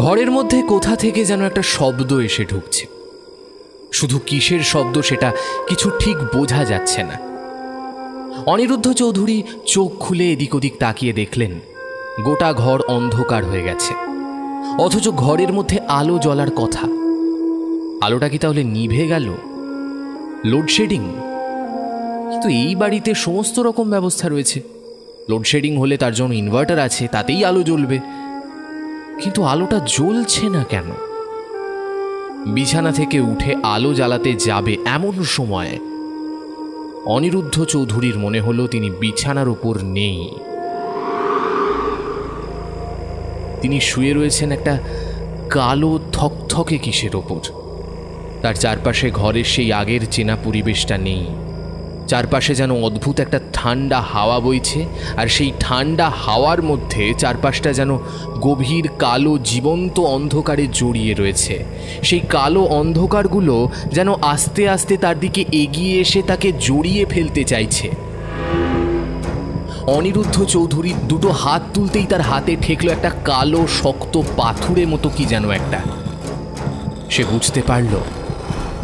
ঘরের মধ্যে কোথা থেকে যেন একটা শব্দ এসে ঢুকছে। শুধু কিসের শব্দ সেটা কিছু ঠিক বোঝা যাচ্ছে না। অনিরুদ্ধ চৌধুরী চোখ খুলে এদিক ওদিক তাকিয়ে দেখলেন গোটা ঘর অন্ধকার হয়ে গেছে, অথচ ঘরের মধ্যে আলো জ্বলার কথা। আলোটা কি তাহলে নিভে গেল? লোডশেডিং? কিন্তু এই বাড়িতে সমস্ত রকম ব্যবস্থা রয়েছে। লোডশেডিং হলে তার জন্য ইনভার্টার আছে, তাতেই আলো জ্বলবে। কিন্তু আলোটা জ্বলছে না কেন? বিছানা থেকে উঠে আলো জ্বালাতে যাবে এমন সময় অনিরুদ্ধ চৌধুরীর মনে হলো তিনি বিছানার উপর নেই। তিনি শুয়ে রয়েছেন একটা কালো থকথকে কিসের ওপর। তার চারপাশে ঘরের সেই আগের চেনা পরিবেশটা নেই। চারপাশে যেন অদ্ভুত একটা ঠান্ডা হাওয়া বইছে, আর সেই ঠান্ডা হাওয়ার মধ্যে চারপাশটা যেন গভীর কালো জীবন্ত অন্ধকারে জড়িয়ে রয়েছে। সেই কালো অন্ধকারগুলো যেন আস্তে আস্তে তার দিকে এগিয়ে এসে তাকে জড়িয়ে ফেলতে চাইছে। অনিরুদ্ধ চৌধুরী দুটো হাত তুলতেই তার হাতে ঠেকলো একটা কালো শক্ত পাথুরের মতো কি যেন একটা। সে বুঝতে পারল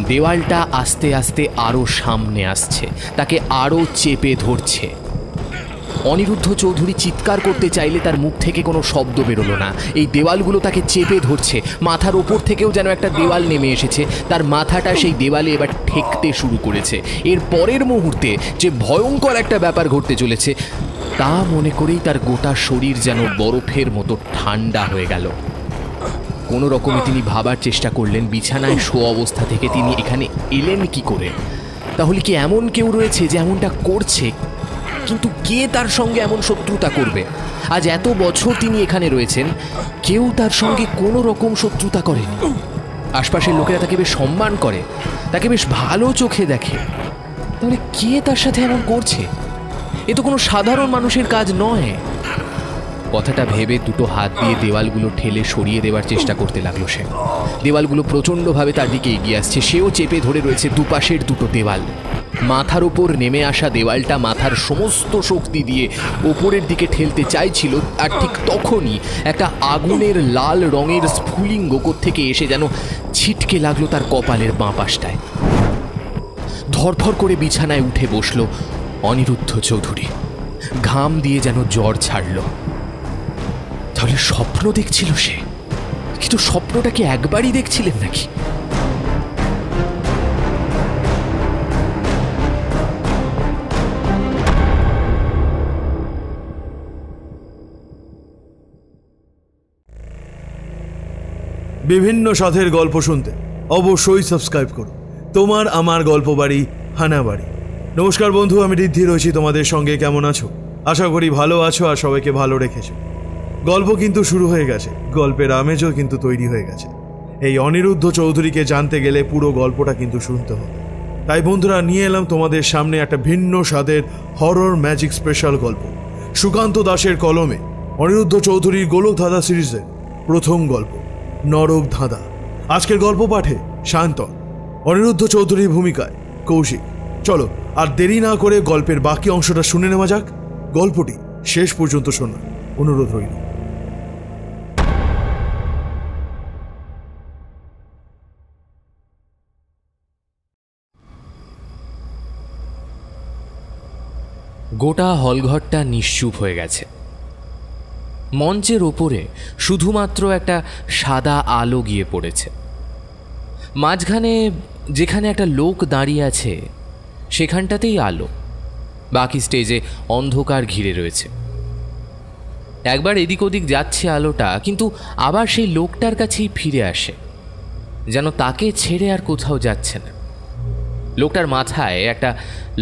দেওয়ালটা আস্তে আস্তে আরো সামনে আসছে, তাকে আরো চেপে ধরছে। অনিরুদ্ধ চৌধুরী চিৎকার করতে চাইলে তার মুখ থেকে কোনো শব্দ বেরোলো না। এই দেওয়ালগুলো তাকে চেপে ধরছে। মাথার ওপর থেকেও যেন একটা দেওয়াল নেমে এসেছে, তার মাথাটা সেই দেওয়ালে এবার ঠেকতে শুরু করেছে। এর পরের মুহূর্তে যে ভয়ঙ্কর একটা ব্যাপার ঘটতে চলেছে তা মনে করেই তার গোটা শরীর যেন বরফের মতো ঠান্ডা হয়ে গেল। কোনো রকমে তিনি ভাবার চেষ্টা করলেন বিছানায় শো অবস্থা থেকে তিনি এখানে এলেন কি করে। তাহলে কি এমন কেউ রয়েছে যে এমনটা করছে? কিন্তু কে তার সঙ্গে এমন শত্রুতা করবে? আজ এত বছর তিনি এখানে রয়েছেন, কেউ তার সঙ্গে কোনো রকম শত্রুতা করেনি। আশপাশের লোকেরা তাকে বেশ সম্মান করে, তাকে বেশ ভালো চোখে দেখে। তাহলে কে তার সাথে এমন করছে? এ তো কোনো সাধারণ মানুষের কাজ নয়। কথাটা ভেবে দুটো হাত দিয়ে দেওয়ালগুলো ঠেলে সরিয়ে দেওয়ার চেষ্টা করতে লাগলো সে। দেওয়ালগুলো প্রচণ্ডভাবে তার দিকে এগিয়ে আসছে, সেও চেপে ধরে রয়েছে দুপাশের দুটো দেওয়াল। মাথার ওপর নেমে আসা দেওয়ালটা মাথার সমস্ত শক্তি দিয়ে ওপরের দিকে ঠেলতে চাইছিল, আর ঠিক তখনই একটা আগুনের লাল রঙের স্ফুলিঙ্গ থেকে এসে যেন ছিটকে লাগলো তার কপালের বাঁ পাশটায়। ধরফর করে বিছানায় উঠে বসল অনিরুদ্ধ চৌধুরী। ঘাম দিয়ে যেন জ্বর ছাড়ল। তাহলে স্বপ্ন দেখছিল সে? কিন্তু স্বপ্নটা কি একবারই দেখছিলেন নাকি? বিভিন্ন সাথের গল্প শুনতে অবশ্যই সাবস্ক্রাইব করো তোমার আমার গল্প বাড়ি হানাবাড়ি। নমস্কার বন্ধু, আমি ঋদ্ধি রয়েছি তোমাদের সঙ্গে। কেমন আছো? আশা করি ভালো আছো আর সবাইকে ভালো রেখেছো। গল্প কিন্তু শুরু হয়ে গেছে, গল্পের আমেজও কিন্তু তৈরি হয়ে গেছে। এই অনিরুদ্ধ চৌধুরীকে জানতে গেলে পুরো গল্পটা কিন্তু শুনতে হবে। তাই বন্ধুরা নিয়ে এলাম তোমাদের সামনে একটা ভিন্ন স্বাদের হরর ম্যাজিক স্পেশাল গল্প। সুকান্ত দাসের কলমে অনিরুদ্ধ চৌধুরীর গোলক ধাঁধা সিরিজের প্রথম গল্প নরক ধাঁধা। আজকের গল্প পাঠে শান্তন, অনিরুদ্ধ চৌধুরীর ভূমিকায় কৌশিক। চলো আর দেরি না করে গল্পের বাকি অংশটা শুনে নেওয়া যাক। গল্পটি শেষ পর্যন্ত শোনার অনুরোধ রইল। গোটা হলঘরটা নিশ্চুপ হয়ে গেছে। মঞ্চের ওপরে শুধুমাত্র একটা সাদা আলো গিয়ে পড়েছে। মাঝখানে যেখানে একটা লোক দাঁড়িয়ে আছে সেখানটাতেই আলো, বাকি স্টেজে অন্ধকার ঘিরে রয়েছে। একবার এদিক ওদিক যাচ্ছে আলোটা, কিন্তু আবার সেই লোকটার কাছেই ফিরে আসে, যেন তাকে ছেড়ে আর কোথাও যাচ্ছে না। লোকটার মাথায় একটা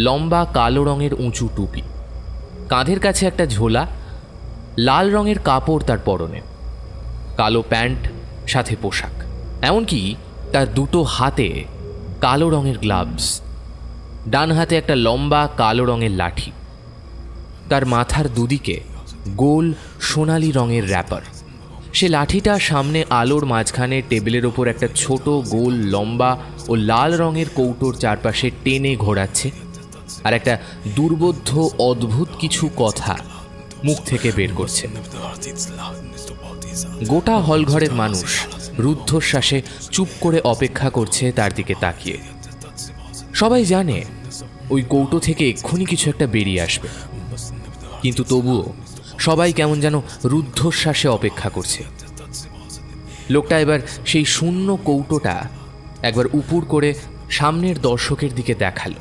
লম্বা কালো রঙের উঁচু টুপি, কাঁধের কাছে একটা ঝোলা, লাল রঙের কাপড় তার পরনে, কালো প্যান্ট সাথে পোশাক, এমনকি তার দুটো হাতে কালো রঙের গ্লাভস, ডান হাতে একটা লম্বা কালো রঙের লাঠি। তার মাথার দুদিকে গোল সোনালি রঙের র্যাপার। সে লাঠিটা সামনে আলোর মাঝখানে টেবিলের ওপর একটা ছোট গোল লম্বা ও লাল রঙের কৌটোর চারপাশে টেনে ঘোরাচ্ছে, আর একটা দুর্বোধ্য অদ্ভুত কিছু কথা মুখ থেকে বের করছে। গোটা হলঘরের মানুষ রুদ্ধশ্বাসে চুপ করে অপেক্ষা করছে তার দিকে তাকিয়ে। সবাই জানে ওই কৌটো থেকে এক্ষুনি কিছু একটা বেরিয়ে আসবে, কিন্তু তবুও সবাই কেমন যেন রুদ্ধশ্বাসে অপেক্ষা করছে। লোকটা এবার সেই শূন্য কৌটোটা একবার উপুর করে সামনের দর্শকের দিকে দেখালো।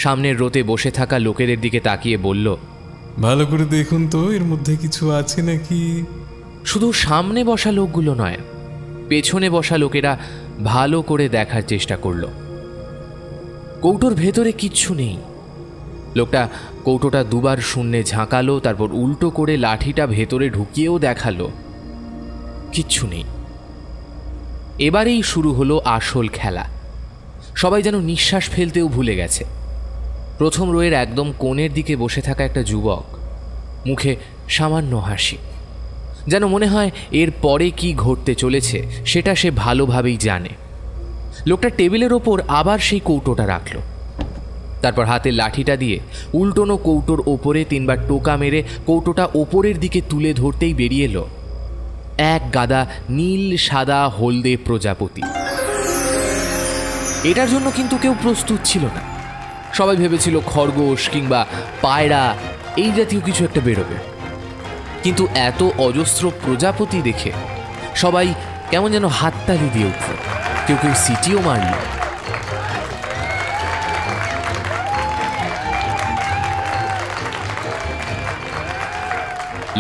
সামনের রোতে বসে থাকা লোকেদের দিকে তাকিয়ে বলল, ভালো করে দেখুন তো এর মধ্যে কিছু আছে নাকি। শুধু সামনে বসা লোকগুলো নয়, পেছনে বসা লোকেরা ভালো করে দেখার চেষ্টা করল। কৌটোর ভেতরে কিচ্ছু নেই। লোকটা কৌটোটা দুবার শূন্যে ঝাঁকালো, তারপর উল্টো করে লাঠিটা ভেতরে ঢুকিয়েও দেখালো, কিচ্ছু নেই। এবারেই শুরু হলো আসল খেলা। সবাই যেন নিঃশ্বাস ফেলতেও ভুলে গেছে। প্রথম রোয়ের একদম কোণের দিকে বসে থাকা একটা যুবক, মুখে সামান্য হাসি, যেন মনে হয় এর পরে কি ঘটতে চলেছে সেটা সে ভালোভাবেই জানে। লোকটা টেবিলের ওপর আবার সেই কৌটোটা রাখল, তারপর হাতের লাঠিটা দিয়ে উল্টোনো কৌটোর ওপরে 3 বার টোকা মেরে কৌটোটা ওপরের দিকে তুলে ধরতেই বেরিয়ে এলো এক গাদা নীল সাদা হলদে প্রজাপতি। এটার জন্য কিন্তু কেউ প্রস্তুত ছিল না। সবাই ভেবেছিল খরগোশ কিংবা পায়রা এই জাতীয় কিছু একটা বেরোবে, কিন্তু এত অজস্র প্রজাপতি দেখে সবাই কেমন যেন হাততালি দিয়ে উঠল, কেউ কেউ সিটিও মারল।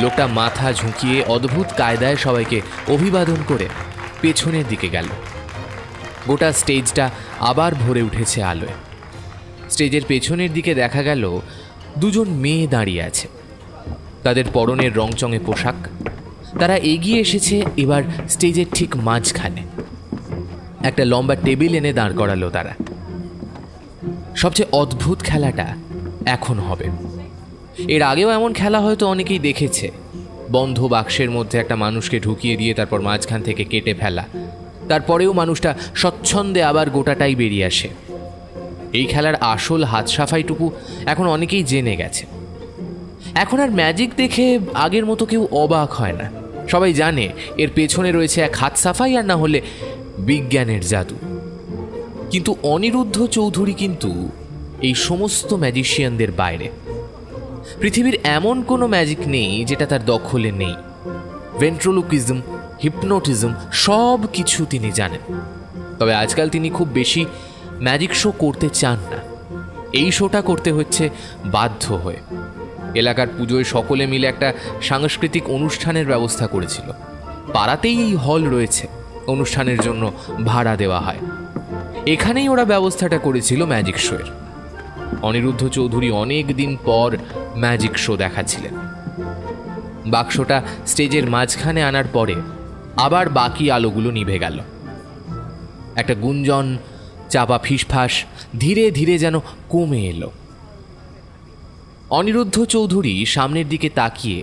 লোকটা মাথা ঝুঁকিয়ে অদ্ভুত কায়দায় সবাইকে অভিবাদন করে পেছনের দিকে গেল। গোটা স্টেজটা আবার ভরে উঠেছে আলোয়। স্টেজের পেছনের দিকে দেখা গেল 2 জন মেয়ে দাঁড়িয়ে আছে। তাদের পরনের রংচঙে পোশাক। তারা এগিয়ে এসেছে এবার স্টেজের ঠিক মাঝখানে। একটা লম্বা টেবিল এনে দাঁড় করালো তারা। সবচেয়ে অদ্ভুত খেলাটা এখন হবে। এর আগেও এমন খেলা হয়তো অনেকেই দেখেছে। বন্ধ বাক্সের মধ্যে একটা মানুষকে ঢুকিয়ে দিয়ে তারপর মাঝখান থেকে কেটে ফেলা, তারপরেও মানুষটা স্বচ্ছন্দে আবার গোটাটাই বেরিয়ে আসে। এই খেলার আসল হাত সাফাইটুকু এখন অনেকেই জেনে গেছে। এখন আর ম্যাজিক দেখে আগের মতো কেউ অবাক হয় না। সবাই জানে এর পেছনে রয়েছে এক হাত সাফাই, আর না হলে বিজ্ঞানের জাদু। কিন্তু অনিরুদ্ধ চৌধুরী কিন্তু এই সমস্ত ম্যাজিশিয়ানদের বাইরে। পৃথিবীর এমন কোনো ম্যাজিক নেই যেটা তার দখলে নেই। ভেন্ট্রোলোকুইজম, হিপনোটিজম সব কিছু তিনি জানেন। তবে আজকাল তিনি খুব বেশি ম্যাজিক শো করতে চান না। এই শোটা করতে হচ্ছে বাধ্য হয়ে। এলাকার পুজোয় সকলে মিলে একটা সাংস্কৃতিক অনুষ্ঠানের ব্যবস্থা করেছিল। পাড়াতেই এই হল রয়েছে, অনুষ্ঠানের জন্য ভাড়া দেওয়া হয়। এখানেই ওরা ব্যবস্থাটা করেছিল ম্যাজিক শোয়ের। অনিরুদ্ধ চৌধুরী অনেক দিন পর ম্যাজিক শো দেখাচ্ছিলেন। বাক্সটা স্টেজের মাঝখানে আনার পরে আবার বাকি আলোগুলো নিভে গেল। একটা গুঞ্জন, চাপা ফিসফাস ধীরে ধীরে যেন কমে এলো। অনিরুদ্ধ চৌধুরী সামনের দিকে তাকিয়ে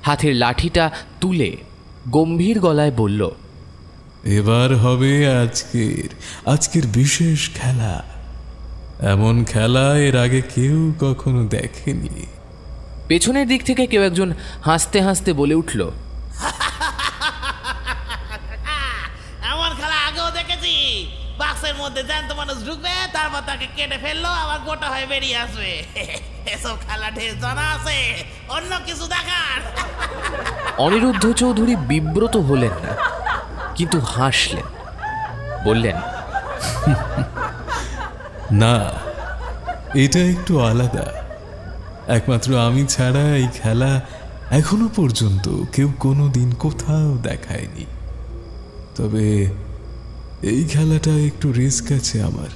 হাতের লাঠিটা তুলে গম্ভীর গলায় বলল, এবার হবে আজকের বিশেষ খেলা। এমন খেলা এর আগে কেউ কখনো দেখেনি। পেছনের দিক থেকে কেউ একজন হাসতে হাসতে বলে উঠল, এমন খেলা আগেও দেখেছি। বাক্সের মধ্যে জ্যান্ত মানুষ ঢুকবে, তারপর তাকে কেটে ফেললো, আবার গোটা হয়ে বেরিয়ে আসবে। এসব খেলা ঢের জানা আছে, অন্য কিছু দেখার। অনিরুদ্ধ চৌধুরী বিব্রত হলেন না, কিন্তু হাসলেন। বললেন, না, এটা একটু আলাদা। একমাত্র আমি ছাড়া এই খেলা এখনো পর্যন্ত কেউ কোনোদিন কোথাও দেখায়নি। তবে এই খেলাটা একটু রিস্ক আছে আমার।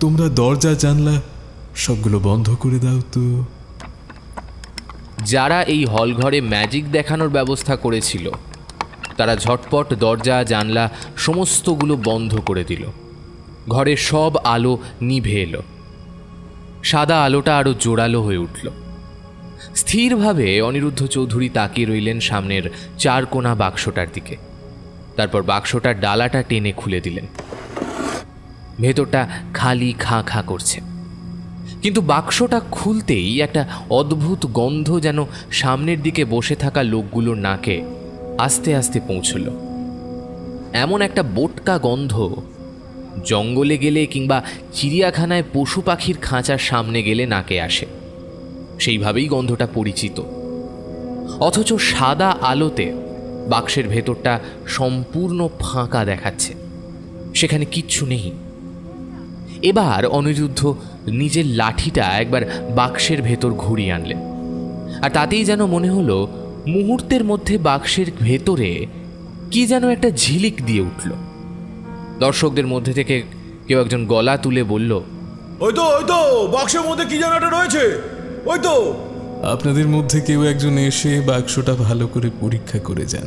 তোমরা দরজা জানলা সবগুলো বন্ধ করে দাও তো। যারা এই হলঘরে ম্যাজিক দেখানোর ব্যবস্থা করেছিল তারা ঝটপট দরজা জানলা সমস্তগুলো বন্ধ করে দিল। ঘরের সব আলো নিভে এলো। সাদা আলোটা আরো জোরালো হয়ে উঠল। স্থিরভাবে অনিরুদ্ধ চৌধুরী তাকিয়ে রইলেন সামনের 4 কোণা বাক্সটার দিকে। তারপর বাক্সটার ডালাটা টেনে খুলে দিলেন। ভেতরটা খালি খাঁ খাঁ করছে, কিন্তু বাক্সটা খুলতেই একটা অদ্ভুত গন্ধ যেন সামনের দিকে বসে থাকা লোকগুলোর নাকে আস্তে আস্তে পৌঁছল। এমন একটা বোটকা গন্ধ জঙ্গলে গেলে কিংবা চিড়িয়াখানায় পশু পাখির খাঁচার সামনে গেলে নাকে আসে, সেইভাবেই গন্ধটা পরিচিত। অথচ সাদা আলোতে বাক্সের ভেতরটা সম্পূর্ণ ফাঁকা দেখাচ্ছে, সেখানে কিচ্ছু নেই। এবার অনিরুদ্ধ নিজের লাঠিটা একবার বাক্সের ভেতর ঘুরিয়ে আনলেন, আর তাতেই যেন মনে হলো মুহূর্তের মধ্যে বাক্সের ভেতরে কি যেন একটা ঝিলিক দিয়ে উঠল। দর্শকদের মধ্যে থেকে কেউ একজন গলা তুলে বলল, ওই তো বাক্সের মধ্যে কি যেন একটা রয়েছে, ওই তো। আপনাদের মধ্যে কেউ একজন এসে বাক্সটা ভালো করে পরীক্ষা করে যান,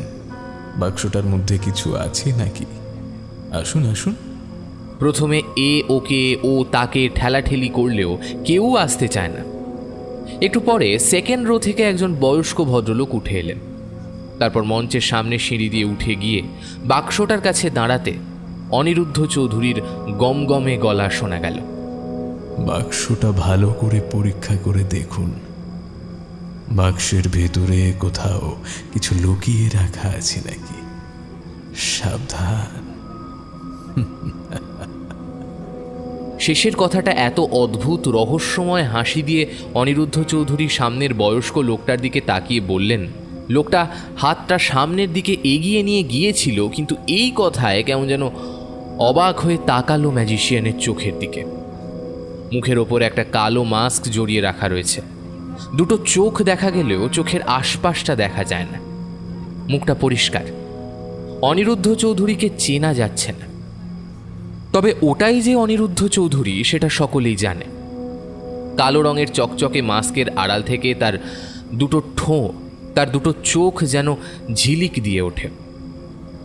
বাক্সটার মধ্যে কিছু আছে নাকি। আসুন আসুন। প্রথমে ওকে ও তাকে ঠেলাঠেলি করলেও কেউ আসতে চায় না। একটু পরে সেকেন্ড রো থেকে একজন বয়স্ক ভদ্রলোক উঠে এলেন। তারপর মঞ্চের সামনে সিঁড়ি দিয়ে উঠে গিয়ে বাক্সটার কাছে দাঁড়াতে অনিরুদ্ধ চৌধুরীর গমগমে গলা শোনা গেল, বাক্সটা ভালো করে পরীক্ষা করে দেখুন, বাক্সের ভেতরে কোথাও কিছু লুকিয়ে রাখা আছে নাকি। সাবধান। শেষের কথাটা এত অদ্ভুত রহস্যময় হাসি দিয়ে অনিরুদ্ধ চৌধুরী সামনের বয়স্ক লোকটার দিকে তাকিয়ে বললেন। লোকটা হাতটা সামনের দিকে এগিয়ে নিয়ে গিয়েছিল, কিন্তু এই কথায় কেমন যেন অবাক হয়ে তাকালো ম্যাজিশিয়ানের চোখের দিকে। মুখের ওপর একটা কালো মাস্ক জড়িয়ে রাখা রয়েছে, দুটো চোখ দেখা গেলেও চোখের আশপাশটা দেখা যায় না। মুখটা পরিষ্কার, অনিরুদ্ধ চৌধুরীকে চেনা যাচ্ছে না। তবে ওটাই যে অনিরুদ্ধ চৌধুরী সেটা সকলেই জানে। কালো রঙের চকচকে মাস্কের আড়াল থেকে তার দুটো ঠোঁ, তার দুটো চোখ যেন ঝিলিক দিয়ে ওঠে।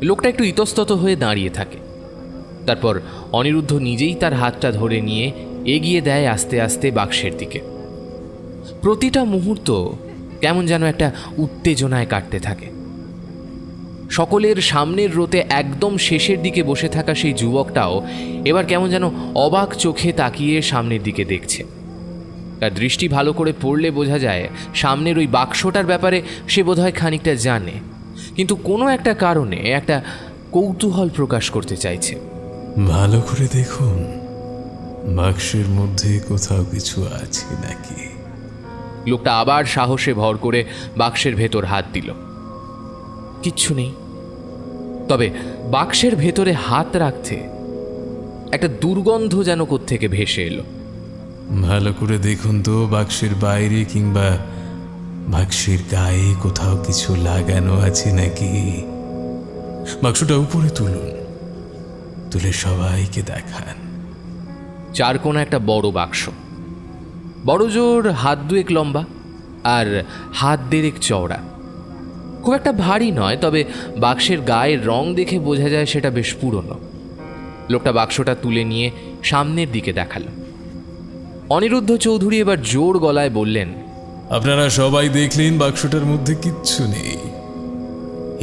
লোকটা একটু ইতস্তত হয়ে দাঁড়িয়ে থাকে, তারপর অনিরুদ্ধ নিজেই তার হাতটা ধরে নিয়ে এগিয়ে দেয় আস্তে আস্তে বাক্সের দিকে। প্রতিটা মুহূর্ত কেমন যেন একটা উত্তেজনায় কাটতে থাকে। সকলের সামনের রোতে একদম শেষের দিকে বসে থাকা সেই যুবকটাও এবার কেমন যেন অবাক চোখে তাকিয়ে সামনের দিকে দেখছে। তার দৃষ্টি ভালো করে পড়লে বোঝা যায় সামনের ওই বাক্সটার ব্যাপারে সে বোধহয় খানিকটা জানে, কিন্তু কোনো একটা কারণে একটা কৌতূহল প্রকাশ করতে চাইছে। ভালো করে দেখুন, বাক্সের মধ্যে কোথাও কিছু আছে নাকি। লোকটা আবার সাহসে ভর করে বাক্সের ভেতর হাত দিল। কিচ্ছু নেই। তবে বাক্সের ভেতরে হাত রাখতে একটা দুর্গন্ধ যেন কোত্থেকে ভেসে এলো। ভালো করে দেখুন তো, বাক্সের বাইরে কিংবা বাক্সের গায়ে কোথাও কিছু লাগানো আছে নাকি। বাক্সটা উপরে তুলুন, তুলে সবাইকে দেখান। চারকোনা একটা বড় বাক্স, বড় জোর হাত দুয়েক লম্বা আর হাত দেড়েক চওড়া। খুব একটা ভারী নয়, তবে বাক্সের গায়ের রং দেখে বোঝা যায় সেটা বেশ পুরনো। লোকটা বাক্সটা তুলে নিয়ে সামনের দিকে দেখালো। অনিরুদ্ধ চৌধুরী এবার জোর গলায় বললেন, আপনারা সবাই দেখলেন বাক্সটার মধ্যে কিচ্ছু নেই।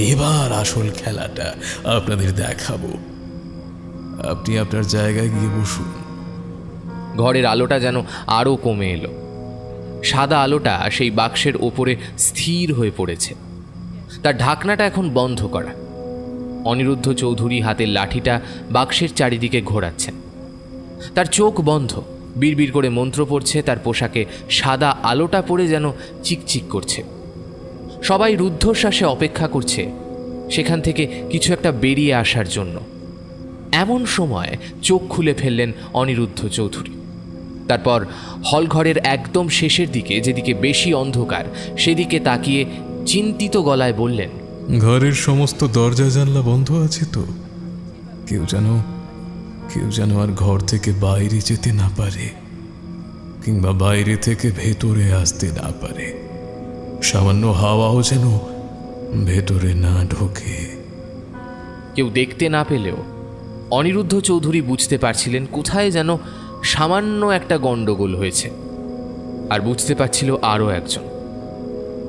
এবার আসল খেলাটা আপনাদের দেখাবো। আপনি আপনার জায়গায় গিয়ে বসুন। ঘরের আলোটা যেন আরও কমে এলো। সাদা আলোটা সেই বাক্সের ওপরে স্থির হয়ে পড়েছে। তার ঢাকনাটা এখন বন্ধ করা। অনিরুদ্ধ চৌধুরী হাতের লাঠিটা বাক্সের চারিদিকে ঘোরাচ্ছেন। তার চোখ বন্ধ, বিড়বিড় করে মন্ত্র পড়ছে। তার পোশাকে সাদা আলোটা পড়ে যেন চিকচিক করছে। সবাই রুদ্ধশ্বাসে অপেক্ষা করছে সেখান থেকে কিছু একটা বেরিয়ে আসার জন্য। এমন সময় চোখ খুলে ফেললেন অনিরুদ্ধ চৌধুরী। তারপর হলঘরের একদম শেষের দিকে, যেদিকে বেশি অন্ধকার, সেদিকে তাকিয়ে চিন্তিত গলায় বললেন, ঘরের সমস্ত দরজা জানলা বন্ধ আছে তো? কেউ যেন আর ঘর থেকে বাইরে যেতে না পারে, কিংবা বাইরে থেকে ভেতরে আসতে না পারে। সামান্য হাওয়াও যেন ভেতরে না ঢোকে। কেউ দেখতে না পেলেও অনিরুদ্ধ চৌধুরী বুঝতে পারছিলেন কোথায় যেন সামান্য একটা গন্ডগোল হয়েছে। আর বুঝতে পারছিল আরও একজন,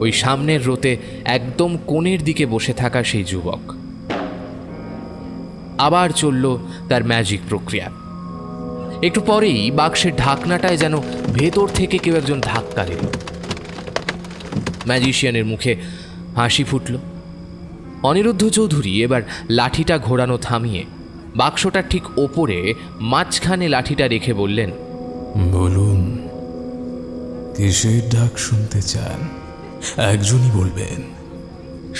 ওই সামনের রোতে একদম কোণের দিকে বসে থাকা সেই যুবক। আবার চলল তার ম্যাজিক প্রক্রিয়া। একটু পরেই বাক্সের ঢাকনাটায় যেন ভেতর থেকে কেউ একজন ধাক্কা দিল। ম্যাজিশিয়ানের মুখে হাসি ফুটল। অনিরুদ্ধ চৌধুরী এবার লাঠিটা ঘোরানো থামিয়ে বাক্সটার ঠিক ওপরে মাঝখানে লাঠিটা রেখে বললেন, বলুন, কিসের ডাক শুনতে চান? একজনই বলবেন।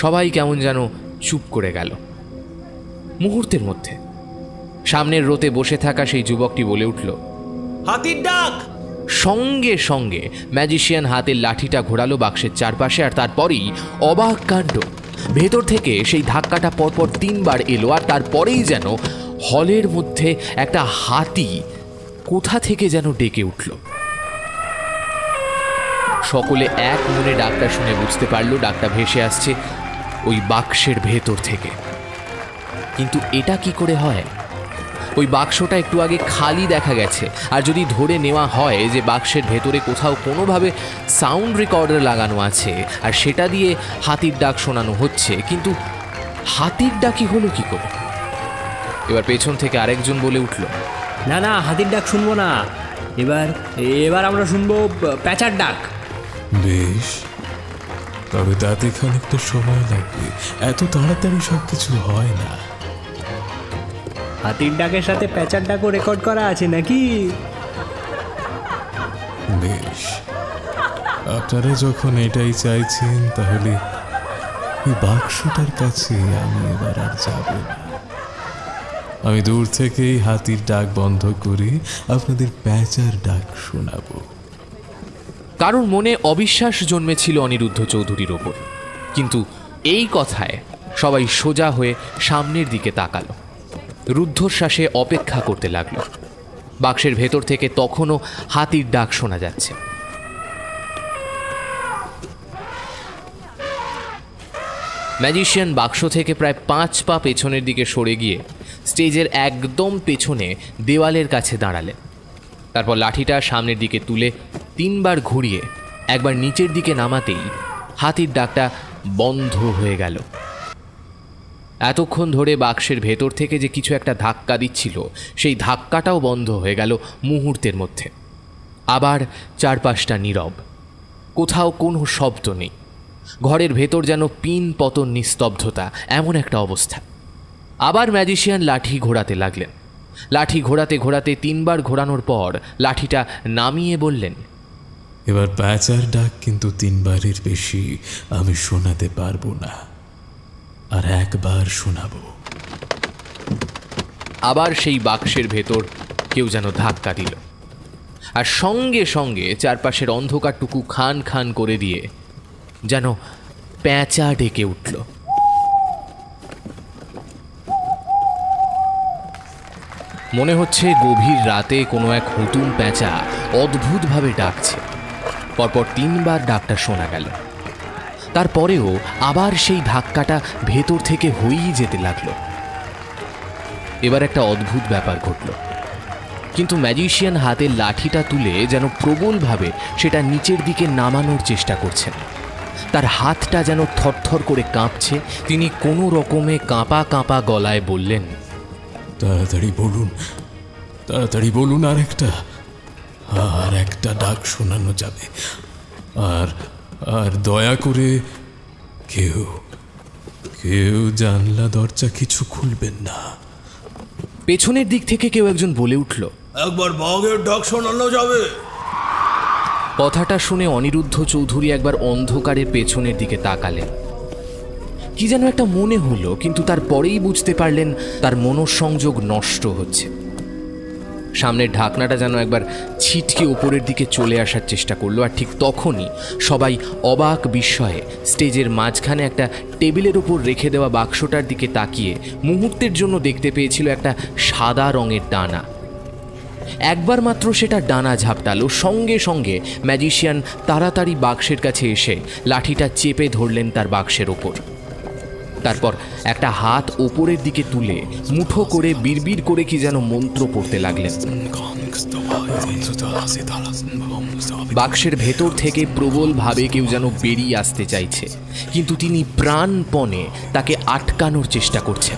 সবাই কেমন যেন চুপ করে গেল। মুহূর্তের মধ্যে সামনের রোতে বসে থাকা সেই যুবকটি বলে উঠল, হাতির ডাক। সঙ্গে সঙ্গে ম্যাজিশিয়ান হাতের লাঠিটা ঘোরালো বাক্সের চারপাশে, আর তারপরেই অবাক কাণ্ড, ভেতর থেকে সেই ধাক্কাটা পরপর 3 বার এলো, আর তারপরেই যেন হলের মধ্যে একটা হাতি কোথা থেকে যেন ডেকে উঠল। সকলে এক মনে ডাকটা শুনে বুঝতে পারলো ডাকটা ভেসে আসছে ওই বাক্সের ভেতর থেকে। কিন্তু এটা কি করে হয়? ওই বাক্সটা একটু আগে খালি দেখা গেছে, আর যদি ধরে নেওয়া হয় যে বাক্সের ভেতরে কোথাও কোনোভাবে সাউন্ড রেকর্ডার লাগানো আছে আর সেটা দিয়ে হাতির ডাক শোনানো হচ্ছে, কিন্তু হাতির ডাকই হলো কি করে? এবার পেছন থেকে আরেকজন বলে উঠল, না না, হাতির ডাক শুনবো না, এবার আমরা শুনবো প্যাঁচার ডাক। বেশ, তবে তাতে খানিকটা সময় লাগবে, এত তাড়াতাড়ি সব কিছু হয় না। হাতির ডাকের সাথে প্যাঁচার ডাকও রেকর্ড করা আছে নাকি? বেশ, আপনারা যখন এটাই চাইছেন, তাহলে এই বাক্সটার কাছে আমি এবার আর যাব না। আমি দূর থেকেই হাতির ডাক বন্ধ করে আপনাদের প্যাঁচার ডাক শোনাবো। কারণ মনে অবিশ্বাস জন্মেছিল অনিরুদ্ধ চৌধুরীর ওপর, কিন্তু এই কথায় সবাই সোজা হয়ে সামনের দিকে তাকালো, রুদ্ধশ্বাসে অপেক্ষা করতে লাগলো। বাক্সের ভেতর থেকে তখনও হাতির ডাক শোনা যাচ্ছে। ম্যাজিশিয়ান বাক্স থেকে প্রায় 5 পা পেছনের দিকে সরে গিয়ে স্টেজের একদম পেছনে দেওয়ালের কাছে দাঁড়ালেন। তারপর লাঠিটা সামনের দিকে তুলে 3 বার ঘুরিয়ে একবার নিচের দিকে নামাতেই হাতির ডাকটা বন্ধ হয়ে গেল। এতক্ষণ ধরে বাক্সের ভেতর থেকে যে কিছু একটা ধাক্কা দিচ্ছিল, সেই ধাক্কাটাও বন্ধ হয়ে গেল মুহূর্তের মধ্যে। আবার চারপাশটা নীরব, কোথাও কোনো শব্দ নেই। ঘরের ভেতর যেন পিন পতন নিস্তব্ধতা, এমন একটা অবস্থা। আবার ম্যাজিশিয়ান লাঠি ঘোরাতে লাগলেন। লাঠি ঘোরাতে ঘোরাতে 3 বার ঘোরানোর পর লাঠিটা নামিয়ে বললেন, এবার প্যাঁচার ডাক কিন্তু 3 বারের বেশি আমি শোনাতে পারবো না, আর একবার শোনাবো। আবার সেই বাক্সের ভেতর কেউ যেন ধাক্কা দিল, আর সঙ্গে সঙ্গে চারপাশের অন্ধকারটুকু খান খান করে দিয়ে যেন প্যাঁচা ডেকে উঠল। মনে হচ্ছে গভীর রাতে কোনো এক হুতুম প্যাঁচা অদ্ভুতভাবে ডাকছে। পরপর 3 বার ডাকটা শোনা গেল। তারপরেও আবার সেই ধাক্কাটা ভেতর থেকে হয়েই যেতে লাগলো। এবার একটা অদ্ভুত ব্যাপার ঘটল, কিন্তু ম্যাজিশিয়ান হাতের লাঠিটা তুলে যেন প্রবলভাবে সেটা নিচের দিকে নামানোর চেষ্টা করছেন। তার হাতটা যেন থরথর করে কাঁপছে। তিনি কোনো রকমে কাঁপা কাঁপা গলায় বললেন, তাড়াতাড়ি বলুন, আর একটা ডাক শোনানো যাবে, আর দয়া করে কেউ জানলা দরজা কিছু খুলবেন না। পেছনের দিক থেকে কেউ একজন বলে উঠল, একবার বাঘের ডাক শোনানো যাবে। কথাটা শুনে অনিরুদ্ধ চৌধুরী একবার অন্ধকারের পেছনের দিকে তাকালেন। কি যেন একটা মনে হলো, কিন্তু তারপরেই বুঝতে পারলেন তার মনঃসংযোগ নষ্ট হচ্ছে। সামনের ঢাকনাটা যেন একবার ছিটকে উপরের দিকে চলে আসার চেষ্টা করলো, আর ঠিক তখনই সবাই অবাক বিস্ময়ে স্টেজের মাঝখানে একটা টেবিলের উপর রেখে দেওয়া বাক্সটার দিকে তাকিয়ে মুহূর্তের জন্য দেখতে পেয়েছিল একটা সাদা রঙের ডানা। একবার মাত্র সেটা ডানা ঝাপটালো, সঙ্গে সঙ্গে ম্যাজিশিয়ান তাড়াতাড়ি বাক্সের কাছে এসে লাঠিটা চেপে ধরলেন তার বাক্সের ওপর। তারপর একটা হাত ওপরের দিকে তুলে মুঠো করে বিড়বিড় করে কি যেন মন্ত্র পড়তে লাগলেন। বাক্সের ভেতর থেকে প্রবলভাবে কেউ যেন বেরিয়ে আসতে চাইছে, কিন্তু তিনি প্রাণপণে তাকে আটকানোর চেষ্টা করছেন।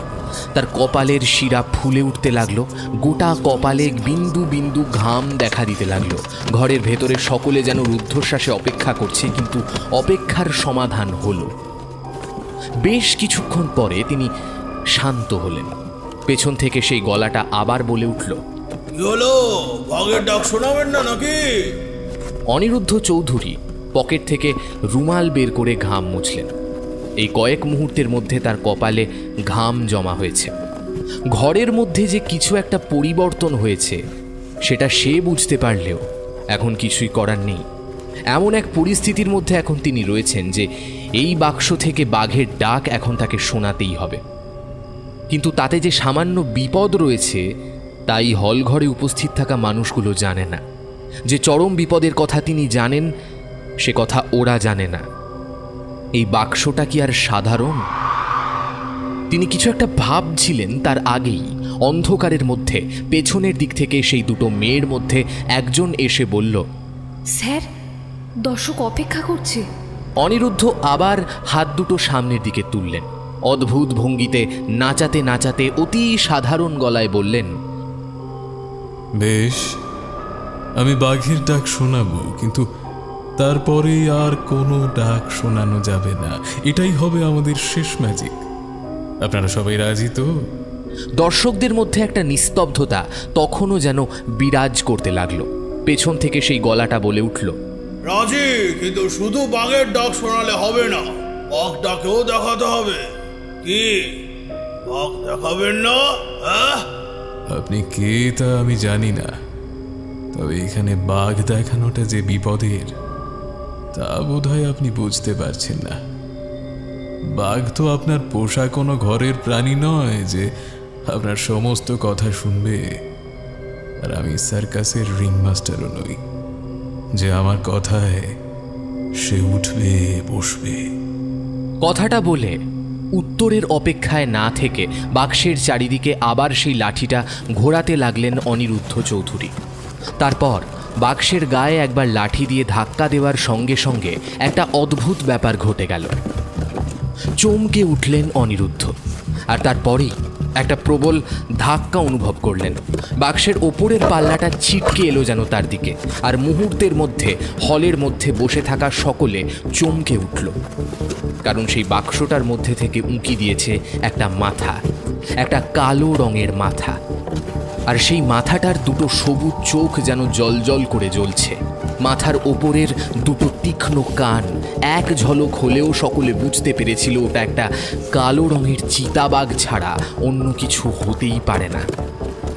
তার কপালের শিরা ফুলে উঠতে লাগলো, গোটা কপালে বিন্দু বিন্দু ঘাম দেখা দিতে লাগলো। ঘরের ভেতরে সকলে যেন রুদ্ধশ্বাসে অপেক্ষা করছে, কিন্তু অপেক্ষার সমাধান হলো। বেশ কিছুক্ষণ পরে তিনি শান্ত হলেন। পেছন থেকে সেই গলাটা আবার বলে উঠল, কি হলো, বাঘের ডাক শোনাবেন না নাকি? অনিরুদ্ধ চৌধুরী পকেট থেকে রুমাল বের করে ঘাম মুছলেন। এই কয়েক মুহূর্তের মধ্যে তার কপালে ঘাম জমা হয়েছে। ঘরের মধ্যে যে কিছু একটা পরিবর্তন হয়েছে সেটা সে বুঝতে পারলেও এখন কিছুই করার নেই। এমন এক পরিস্থিতির মধ্যে এখন তিনি রয়েছেন যে এই বাক্স থেকে বাঘের ডাক এখন তাকে শোনাতেই হবে। কিন্তু তাতে যে সামান্য বিপদ রয়েছে তাই হলঘরে উপস্থিত থাকা মানুষগুলো জানে না। যে চরম বিপদের কথা তিনি জানেন সে কথা ওরা জানে না। এই বাক্সটা কি আর সাধারণ? তিনি কিছু একটা ভাবছিলেন, তার আগেই অন্ধকারের মধ্যে পেছনের দিক থেকে সেই দুটো মেয়ের মধ্যে একজন এসে বলল, স্যার, দর্শক অপেক্ষা করছে। অনিরুদ্ধ আবার হাত দুটো সামনের দিকে তুললেন, অদ্ভুত ভঙ্গিতে নাচাতে নাচাতে অতি সাধারণ গলায় বললেন, বেশ, আমি বাঘের ডাক শোনাবো, কিন্তু তারপরে আর কোনো ডাক শোনানো যাবে না। এটাই হবে আমাদের শেষ ম্যাজিক। আপনারা সবাই রাজি তো? দর্শকদের মধ্যে একটা নিস্তব্ধতা তখনও যেন বিরাজ করতে লাগলো। পেছন থেকে সেই গলাটা বলে উঠল, রাজি, কিন্তু শুধু বাঘের ডাক শোনালে হবে না, বাঘ ডাকেও দেখাতে হবে। কি বাঘ দেখাবেন না? আপনি কে তা আমি জানি না, তবে এখানে বাঘ দেখানোটা যে বিপদের তা বোধহয় আপনি বুঝতে পারছেন না। বাঘ তো আপনার পোষা কোনো ঘরের প্রাণী নয় যে আপনার সমস্ত কথা শুনবে। আর আমি সার্কাসের রিংমাস্টারও নই যে আমার কথায় সে উঠবে বসবে। কথাটা বলে উত্তরের অপেক্ষায় না থেকে বাক্সের চারিদিকে আবার সেই লাঠিটা ঘোরাতে লাগলেন অনিরুদ্ধ চৌধুরী। তারপর বাক্সের গায়ে একবার লাঠি দিয়ে ধাক্কা দেওয়ার সঙ্গে সঙ্গে একটা অদ্ভুত ব্যাপার ঘটে গেল। চমকে উঠলেন অনিরুদ্ধ, আর তারপরেই একটা প্রবল ধাক্কা অনুভব করলেন। বাক্সের ওপরের পাল্লাটা ছিটকে এলো যেন তার দিকে, আর মুহূর্তের মধ্যে হলের মধ্যে বসে থাকা সকলে চমকে উঠল, কারণ সেই বাক্সটার মধ্যে থেকে উঁকি দিয়েছে একটা মাথা, একটা কালো রঙের মাথা। আর সেই মাথাটার দুটো সবুজ চোখ যেন জলজল করে জ্বলছে। মাথার ওপরের দুটো তীক্ষ্ণ কান এক ঝলক হলেও সকলে বুঝতে পেরেছিল ওটা একটা কালো রঙের চিতাবাঘ ছাড়া অন্য কিছু হতেই পারে না।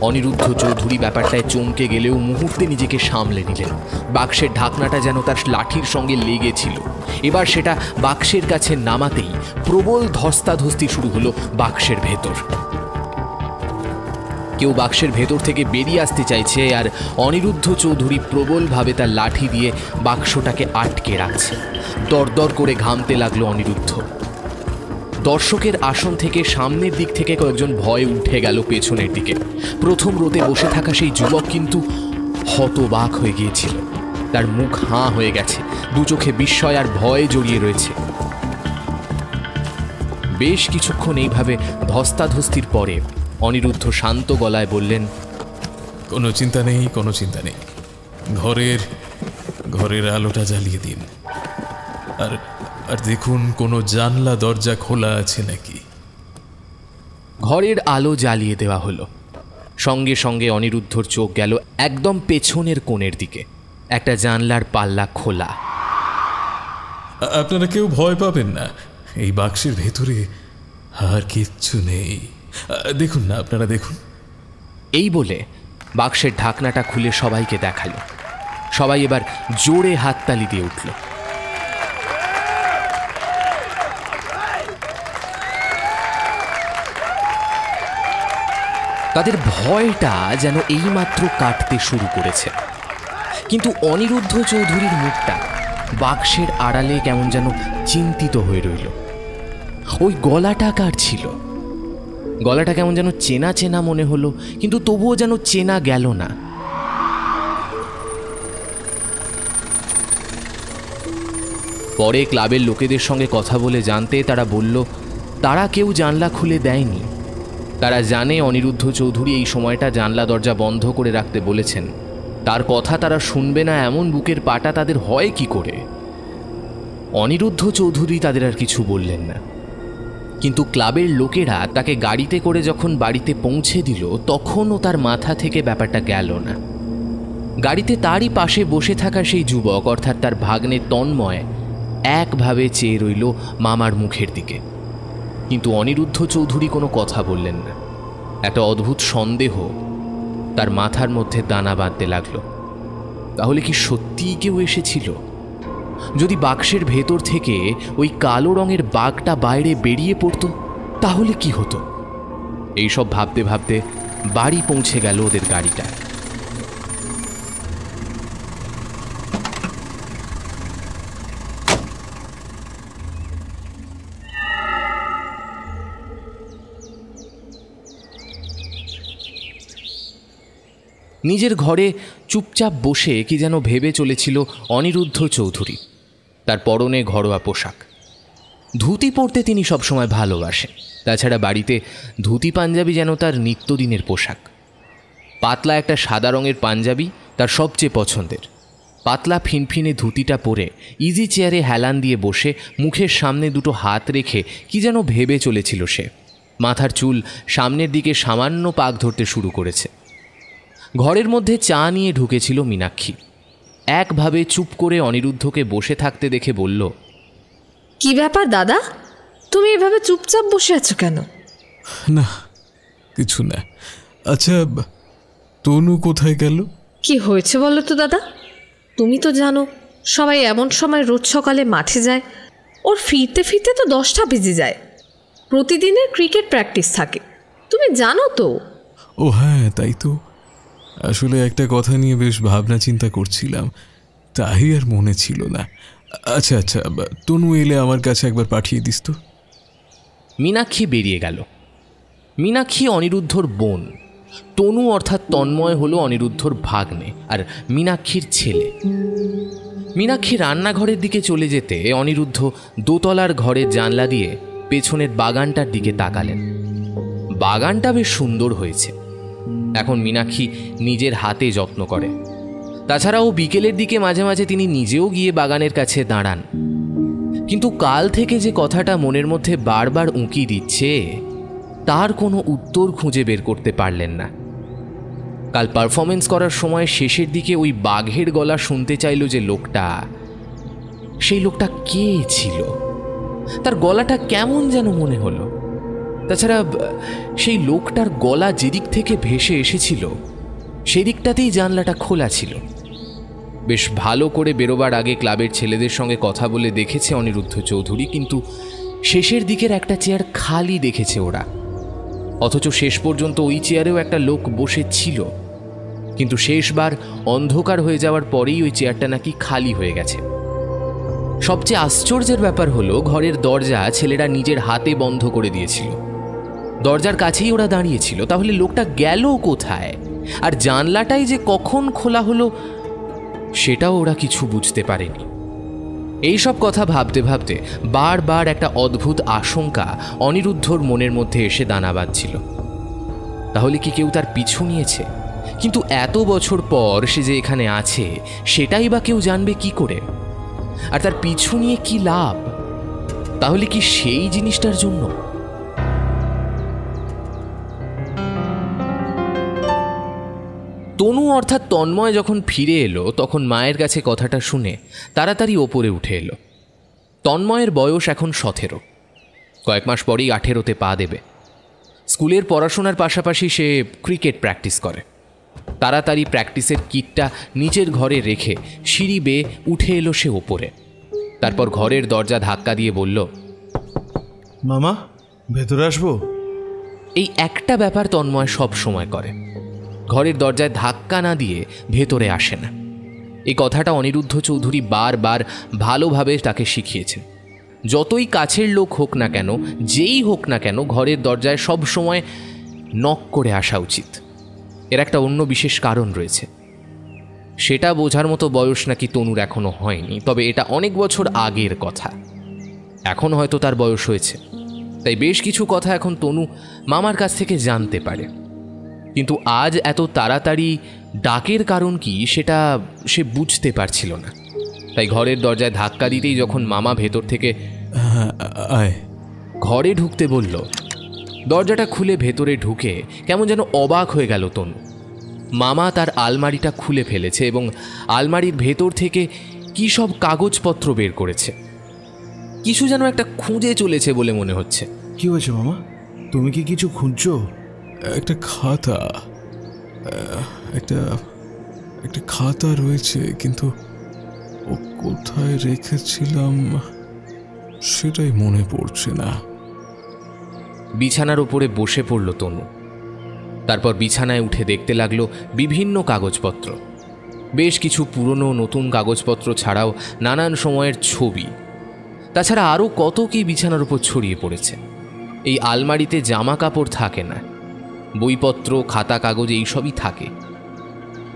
অনিরুদ্ধ চৌধুরী ব্যাপারটায় চমকে গেলেও মুহূর্তে নিজেকে সামলে নিলেন। বাক্সের ঢাকনাটা যেন তার লাঠির সঙ্গে লেগেছিল। এবার সেটা বাক্সের কাছে নামাতেই প্রবল ধস্তাধস্তি শুরু হলো বাক্সের ভেতর। কেউ বাক্সের ভেতর থেকে বেরিয়ে আসতে চাইছে, আর অনিরুদ্ধ চৌধুরী প্রবলভাবে তার লাঠি দিয়ে বাক্সটাকে আটকে রাখছে। দরদর করে ঘামতে লাগলো অনিরুদ্ধ। দর্শকের আসন থেকে সামনের দিক থেকে কয়েকজন ভয়ে উঠে গেল পেছনের দিকে। প্রথম রোতে বসে থাকা সেই যুবক কিন্তু হতবাক হয়ে গিয়েছিল। তার মুখ হাঁ হয়ে গেছে, দু চোখে বিস্ময় আর ভয় জড়িয়ে রয়েছে। বেশ কিছুক্ষণ এইভাবে ধস্তাধস্তির পরে অনিরুদ্ধ শান্ত গলায় বললেন, কোনো চিন্তা নেই, কোনো চিন্তা নেই। ঘরের আলোটা জ্বালিয়ে দিন, আর আর দেখুন কোনো জানলা দরজা খোলা আছে নাকি। ঘরের আলো জ্বালিয়ে দেওয়া হলো। সঙ্গে সঙ্গে অনিরুদ্ধর চোখ গেল একদম পেছনের কোণের দিকে। একটা জানলার পাল্লা খোলা। আপনারা কেউ ভয় পাবেন না, এই বাক্সের ভেতরে আর কিচ্ছু নেই। দেখুন না, আপনারা দেখুন। এই বলে বাক্সের ঢাকনাটা খুলে সবাইকে দেখালো। সবাই এবার জোরে হাততালি দিয়ে উঠল। তাদের ভয়টা যেন এইমাত্র কাটতে শুরু করেছে। কিন্তু অনিরুদ্ধ চৌধুরীর মুখটা বাক্সের আড়ালে কেমন যেন চিন্তিত হয়ে রইল। ওই গলাটা কার ছিল? গলাটা কেমন যেন চেনা চেনা মনে হলো, কিন্তু তবুও যেন চেনা গেল না। পরে ক্লাবের লোকেদের সঙ্গে কথা বলে জানতে তারা বলল, তারা কেউ জানলা খুলে দেয়নি। তারা জানে অনিরুদ্ধ চৌধুরী এই সময়টা জানলা দরজা বন্ধ করে রাখতে বলেছেন। তার কথা তারা শুনবে না এমন বুকের পাটা তাদের হয় কি করে? অনিরুদ্ধ চৌধুরী তাদের আর কিছু বললেন না, কিন্তু ক্লাবের লোকেরা তাকে গাড়িতে করে যখন বাড়িতে পৌঁছে দিল তখনও তার মাথা থেকে ব্যাপারটা গেল না। গাড়িতে তারই পাশে বসে থাকা সেই যুবক অর্থাৎ তার ভাগ্নে তন্ময় একভাবে চেয়ে রইল মামার মুখের দিকে, কিন্তু অনিরুদ্ধ চৌধুরী কোনো কথা বললেন না। একটা অদ্ভুত সন্দেহ তার মাথার মধ্যে দানা বাঁধতে লাগলো। তাহলে কি সত্যিই কেউ এসেছিল? যদি বাক্সের ভেতর থেকে ওই কালো রঙের বাঘটা বাইরে বেরিয়ে পড়ত তাহলে কি হতো? এইসব ভাবতে ভাবতে বাড়ি পৌঁছে গেল ওদের গাড়িটা। নিজের ঘরে চুপচাপ বসে কি যেন ভেবে চলেছিল অনিরুদ্ধ চৌধুরী। তার পরনে ঘরোয়া পোশাক, ধুতি পরতে তিনি সবসময় ভালোবাসেন। তাছাড়া বাড়িতে ধুতি পাঞ্জাবি যেন তার নিত্যদিনের পোশাক। পাতলা একটা সাদা রঙের পাঞ্জাবি তার সবচেয়ে পছন্দের। পাতলা ফিনফিনে ধুতিটা পরে ইজি চেয়ারে হেলান দিয়ে বসে মুখের সামনে দুটো হাত রেখে কি যেন ভেবে চলেছিল সে। মাথার চুল সামনের দিকে সামান্য পাক ধরতে শুরু করেছে। ঘরের মধ্যে চা নিয়ে ঢুকেছিল মীনাক্ষী। একভাবে চুপ করে অনিরুদ্ধকে বসে থাকতে দেখে বলল, কি ব্যাপার দাদা, তুমি এভাবে চুপচাপ বসে আছো কেন? না কিছু না। আচ্ছা তনু কোথায় গেল? কি হয়েছে বলো তো দাদা? তুমি তো জানো সবাই এমন সময় রোজ সকালে মাঠে যায়, ওর ফিরতে ফিরতে তো 10টা বেজে যায়। প্রতিদিনের ক্রিকেট প্র্যাকটিস থাকে, তুমি জানো তো। ও হ্যাঁ, তাই তো। আসলে একটা কথা নিয়ে বেশ ভাবনা চিন্তা করছিলাম, তাই আর মনে ছিল না। আচ্ছা আচ্ছা, তনু এলে আমার কাছে একবার পাঠিয়ে দিস তো। মীনাক্ষী বেরিয়ে গেল। মীনাক্ষী অনিরুদ্ধর বোন, তনু অর্থাৎ তন্ময় হলো অনিরুদ্ধর ভাগ্নে আর মীনাক্ষীর ছেলে। মীনাক্ষী রান্নাঘরের দিকে চলে যেতে অনিরুদ্ধ দোতলার ঘরের জানলা দিয়ে পেছনের বাগানটার দিকে তাকালেন। বাগানটা বেশ সুন্দর হয়েছে। এখন মীনাক্ষী নিজের হাতে যত্ন করে। তাছাড়াও বিকেলের দিকে মাঝে মাঝে তিনি নিজেও গিয়ে বাগানের কাছে দাঁড়ান। কিন্তু কাল থেকে যে কথাটা মনের মধ্যে বারবার উঁকি দিচ্ছে তার কোনো উত্তর খুঁজে বের করতে পারলেন না। কাল পারফরমেন্স করার সময় শেষের দিকে ওই বাঘের গলা শুনতে চাইল যে লোকটা, সেই লোকটা কে ছিল? তার গলাটা কেমন যেন মনে হলো। তাছাড়া সেই লোকটার গলা যেদিক থেকে ভেসে এসেছিল সেদিকটাতেই জানলাটা খোলা ছিল। বেশ ভালো করে বেরোবার আগে ক্লাবের ছেলেদের সঙ্গে কথা বলে দেখেছে অনিরুদ্ধ চৌধুরী, কিন্তু শেষের দিকের একটা চেয়ার খালি দেখেছে ওরা। অথচ শেষ পর্যন্ত ওই চেয়ারেও একটা লোক বসে ছিল, কিন্তু শেষবার অন্ধকার হয়ে যাওয়ার পরেই ওই চেয়ারটা নাকি খালি হয়ে গেছে। সবচেয়ে আশ্চর্যের ব্যাপার হলো ঘরের দরজা ছেলেরা নিজের হাতে বন্ধ করে দিয়েছিল। দরজার কাছেই ওরা দাঁড়িয়েছিল, তাহলে লোকটা গেল কোথায়? আর জানলাটাই যে কখন খোলা হলো সেটাও ওরা কিছু বুঝতে পারেনি। এইসব কথা ভাবতে ভাবতে বারবার একটা অদ্ভুত আশঙ্কা অনিরুদ্ধর মনের মধ্যে এসে দানা বাঁধছিল। তাহলে কি কেউ তার পিছু নিয়েছে? কিন্তু এত বছর পর সে যে এখানে আছে সেটাই বা কেউ জানবে কি করে? আর তার পিছু নিয়ে কি লাভ? তাহলে কি সেই জিনিসটার জন্য? তনু অর্থাৎ তন্ময় যখন ফিরে এলো তখন মায়ের কাছে কথাটা শুনে তাড়াতাড়ি ওপরে উঠে এলো। তন্ময়ের বয়স এখন 17, কয়েক মাস পরেই 18তে পা দেবে। স্কুলের পড়াশোনার পাশাপাশি সে ক্রিকেট প্র্যাকটিস করে। তাড়াতাড়ি প্র্যাকটিসের কিটটা নিচের ঘরে রেখে সিঁড়ি বেয়ে উঠে এলো সে ওপরে। তারপর ঘরের দরজা ধাক্কা দিয়ে বলল, মামা ভেতরে আসবো? এই একটা ব্যাপার তন্ময় সব সময় করে, ঘরের দরজায় ধাক্কা না দিয়ে ভেতরে আসে না। এই কথাটা অনিরুদ্ধ চৌধুরী বারবার ভালোভাবে তাকে শিখিয়েছেন। যতই কাছের লোক হোক না কেন, যেই হোক না কেন, ঘরের দরজায় সব সময় নক করে আসা উচিত। এর একটা অন্য বিশেষ কারণ রয়েছে, সেটা বোঝার মতো বয়স নাকি তনুর এখনো হয়নি। তবে এটা অনেক বছর আগের কথা, এখন হয়তো তার বয়স হয়েছে। তাই বেশ কিছু কথা এখন তনু মামার কাছ থেকে জানতে পারে। কিন্তু আজ এত তাড়াতাড়ি ডাকের কারণ কি সেটা সে বুঝতে পারছিল না। তাই ঘরের দরজায় ধাক্কা দিতেই যখন মামা ভেতর থেকে আয় ঘরে ঢুকতে বলল, দরজাটা খুলে ভেতরে ঢুকে কেমন যেন অবাক হয়ে গেল তনু। মামা তার আলমারিটা খুলে ফেলেছে এবং আলমারির ভেতর থেকে কী সব কাগজপত্র বের করেছে। কিছু যেন একটা খুঁজে চলেছে বলে মনে হচ্ছে। কি হয়েছে মামা? তুমি কি কিছু খুঁজছো? একটা খাতা, একটা খাতা রয়েছে, কিন্তু ও কোথায় রেখেছিলাম সেটাই মনে পড়ছে না। বিছানার উপরে বসে পড়ল তনু। তারপর বিছানায় উঠে দেখতে লাগলো বিভিন্ন কাগজপত্র, বেশ কিছু পুরনো নতুন কাগজপত্র ছাড়াও নানান সময়ের ছবি। তাছাড়া আরও কত কি বিছানার উপর ছড়িয়ে পড়েছে। এই আলমারিতে জামা কাপড় থাকে না, বইপত্র, খাতা কাগজ এইসবই থাকে।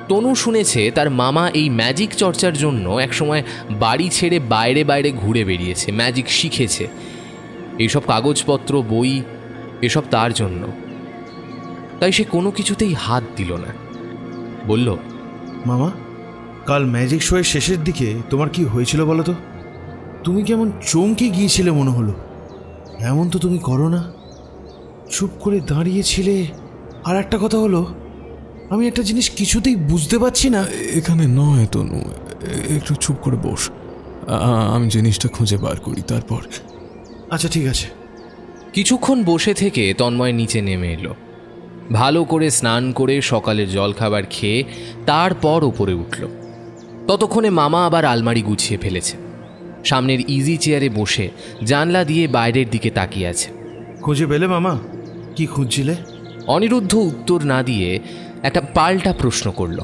তনু শুনেছে তার মামা এই ম্যাজিক চর্চার জন্য একসময় বাড়ি ছেড়ে বাইরে বাইরে ঘুরে বেরিয়েছে, ম্যাজিক শিখেছে। এইসব কাগজপত্র, বই এসব তার জন্য। তাই সে কোনো কিছুতেই হাত দিল না। বলল, মামা, কাল ম্যাজিক শোয়ের শেষের দিকে তোমার কি হয়েছিল বলো তো? তুমি কেমন চমকে গিয়েছিলে মনে হলো। এমন তো তুমি করো না, চুপ করে দাঁড়িয়েছিলে। আর একটা কথা হলো, আমি একটা জিনিস কিছুতেই বুঝতে পারছি না। এখানে নয় তনু, একটু চুপ করে বস, আমি জিনিসটা খুঁজে বার করি তারপর। আচ্ছা ঠিক আছে। কিছুক্ষণ বসে থেকে তন্ময় নিচে নেমে এলো। ভালো করে স্নান করে সকালের জলখাবার খেয়ে তারপর ওপরে উঠল। ততক্ষণে মামা আবার আলমারি গুছিয়ে ফেলেছে। সামনের ইজি চেয়ারে বসে জানলা দিয়ে বাইরের দিকে তাকিয়ে আছে। খুঁজে পেলে মামা? কি খুঁজছিলে? অনিরুদ্ধ উত্তর না দিয়ে একটা পাল্টা প্রশ্ন করল।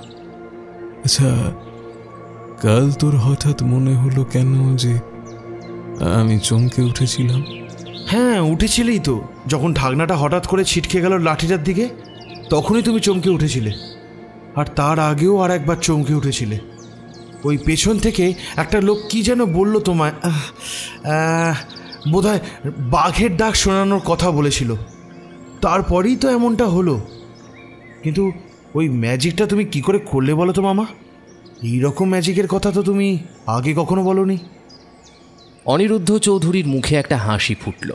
আচ্ছা, কাল তোর হঠাৎ মনে হলো কেন যে আমি চমকে উঠেছিলাম? হ্যাঁ, উঠেছিলেই তো। যখন ঢাকনাটা হঠাৎ করে ছিটকে গেল লাঠিটার দিকে, তখনই তুমি চমকে উঠেছিলে। আর তার আগেও আর একবার চমকে উঠেছিলে। ওই পেছন থেকে একটা লোক কি যেন বলল তোমায়, বোধহয় বাঘের ডাক শোনানোর কথা বলেছিল। তারপরেই তো এমনটা হলো। কিন্তু ওই ম্যাজিকটা তুমি কি করে করলে বলো তো মামা? এইরকম ম্যাজিকের কথা তো তুমি আগে কখনো বলোনি। অনিরুদ্ধ চৌধুরীর মুখে একটা হাসি ফুটল।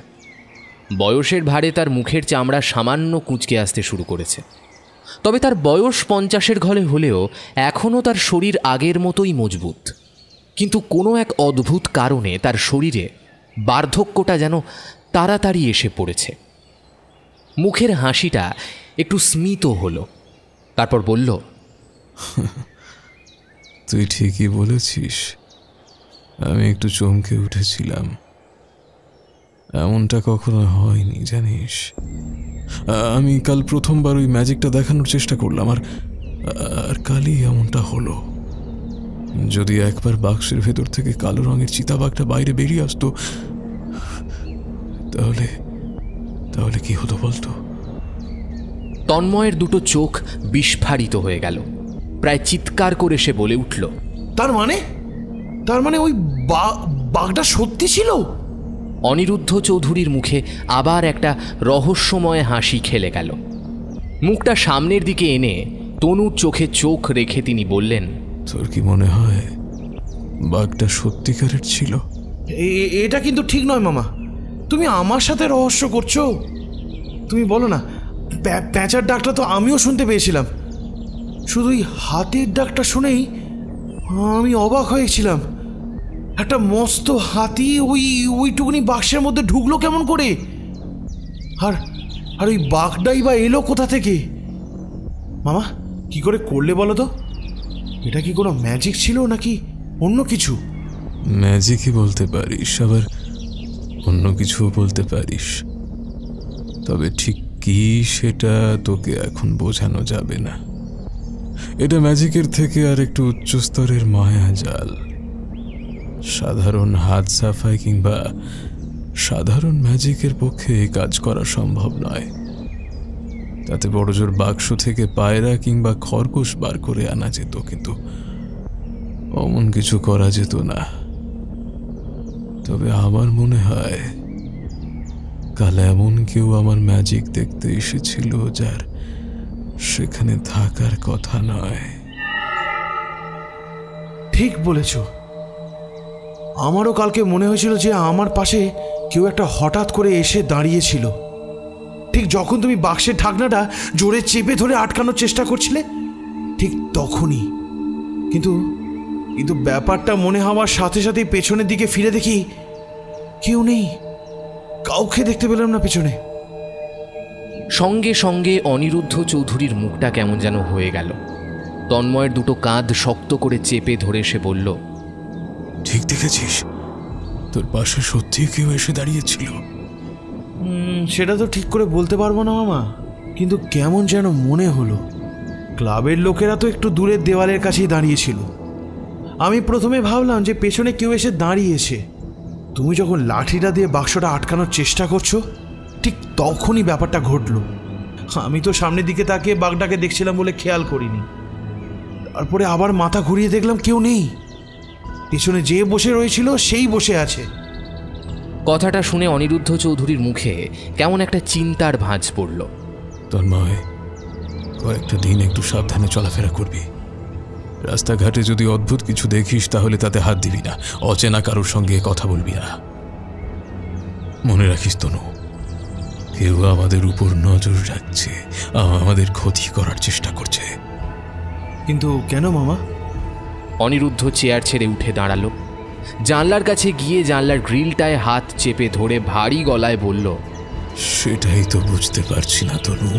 বয়সের ভারে তার মুখের চামড়া সামান্য কুঁচকে আসতে শুরু করেছে। তবে তার বয়স 50-এর ঘরে হলেও এখনও তার শরীর আগের মতোই মজবুত। কিন্তু কোনো এক অদ্ভুত কারণে তার শরীরে বার্ধক্যটা যেন তাড়াতাড়ি এসে পড়েছে। মুখের হাসিটা একটু স্মিত হলো। তারপর বলল, তুই ঠিকই বলেছিস, আমি একটু চমকে উঠেছিলাম। এমনটা কখনো হয়নি জানিস। আমি কাল প্রথমবার ওই ম্যাজিকটা দেখানোর চেষ্টা করলাম, আর কালই এমনটা হলো। যদি একবার বাক্সের ভেতর থেকে কালো রঙের চিতাবাঘটা বাইরে বেরিয়ে আসতো, তাহলে কি হতো বলতো? তন্ময়ের দুটো চোখ বিস্ফারিত হয়ে গেল। প্রায় চিৎকার করে সে বলে উঠল, তার মানে ওই বাঘটা সত্যি ছিল? অনিরুদ্ধ চৌধুরীর মুখে আবার একটা রহস্যময় হাসি খেলে গেল। মুখটা সামনের দিকে এনে তনুর চোখে চোখ রেখে তিনি বললেন, তোর কি মনে হয় বাঘটা সত্যিকারের ছিল? এটা কিন্তু ঠিক নয় মামা। তুমি আমার সাথে রহস্য করছো। তুমি বলো না, প্যাঁচার ডাকটা তো আমিও শুনতে পেয়েছিলাম। শুধু ওই হাতের ডাকটা শুনেই আমি অবাক হয়েছিলাম। একটা মস্ত হাতি ওইটুকুনি বাক্সের মধ্যে ঢুকলো কেমন করে? আর ওই বাঘটাই বা এলো কোথা থেকে? মামা, কি করে করলে বলো তো? এটা কি কোনো ম্যাজিক ছিল নাকি অন্য কিছু? ম্যাজিকই বলতে পারিস, আবার অন্য কিছুও বলতে পারিস। তবে ঠিক কি সেটা তোকে এখন বোঝানো যাবে না। এটা ম্যাজিকের থেকে আর একটু উচ্চ স্তরের মায়াজাল। সাধারণ হাত সাফাই কিংবা সাধারণ ম্যাজিকের পক্ষে কাজ করা সম্ভব নয়। তাতে বড়জোর বাক্স থেকে পায়রা কিংবা খরগোশ বার করে আনা যেত, কিন্তু অমন কিছু করা যেত না। তবে আমার মনে হয় কাল এমন কেউ আমার ম্যাজিক দেখতে এসেছিল যার সেখানে থাকার কথা নয়। ঠিক বলেছ, আমারও কালকে মনে হয়েছিল যে আমার পাশে কেউ একটা হঠাৎ করে এসে দাঁড়িয়েছিল, ঠিক যখন তুমি বাক্সের ঢাকনাটা জোরে চেপে ধরে আটকানোর চেষ্টা করছিলে ঠিক তখনই। কিন্তু কিন্তু ব্যাপারটা মনে হওয়ার সাথে সাথেই পেছনের দিকে ফিরে দেখি কেউ নেই, কাউকে দেখতে পেলাম না পেছনে। সঙ্গে সঙ্গে অনিরুদ্ধ চৌধুরীর মুখটা কেমন যেন হয়ে গেল। তন্ময়ের দুটো কাঁধ শক্ত করে চেপে ধরে সে বলল, ঠিক দেখেছিস? তোর পাশে সত্যি কেউ এসে দাঁড়িয়েছিল। সেটা তো ঠিক করে বলতে পারবো না মামা, কিন্তু কেমন যেন মনে হলো। ক্লাবের লোকেরা তো একটু দূরের দেওয়ালের কাছেই দাঁড়িয়েছিল। আমি প্রথমে ভাবলাম যে পেছনে কেউ এসে দাঁড়িয়েছে। তুমি যখন লাঠিটা দিয়ে বাক্সটা আটকানোর চেষ্টা করছো ঠিক তখনই ব্যাপারটা ঘটল। আমি তো সামনের দিকে তাকিয়ে বাঘটাকে দেখছিলাম বলে খেয়াল করিনি। তারপরে আবার মাথা ঘুরিয়ে দেখলাম কেউ নেই, পেছনে যে বসে রয়েছিল সেই বসে আছে। কথাটা শুনে অনিরুদ্ধ চৌধুরীর মুখে কেমন একটা চিন্তার ভাঁজ পড়ল। তন্ময়, কয়েকটা দিন একটু সাবধানে চলাফেরা করবি। রাস্তাঘাটে যদি অদ্ভুত কিছু দেখিস তাহলে তাতে হাত দিবি না, অচেনা কারোর সঙ্গে কথা বলবি না। মনে রাখিস তনু, কেউ আমাদের উপর নজর রাখছে, আমাদের ক্ষতি করার চেষ্টা করছে। কিন্তু কেন মামা? অনিরুদ্ধ চেয়ার ছেড়ে উঠে দাঁড়ালো, জানলার কাছে গিয়ে জানলার গ্রিলটায় হাত চেপে ধরে ভারী গলায় বলল, সেটাই তো বুঝতে পারছি না তনু,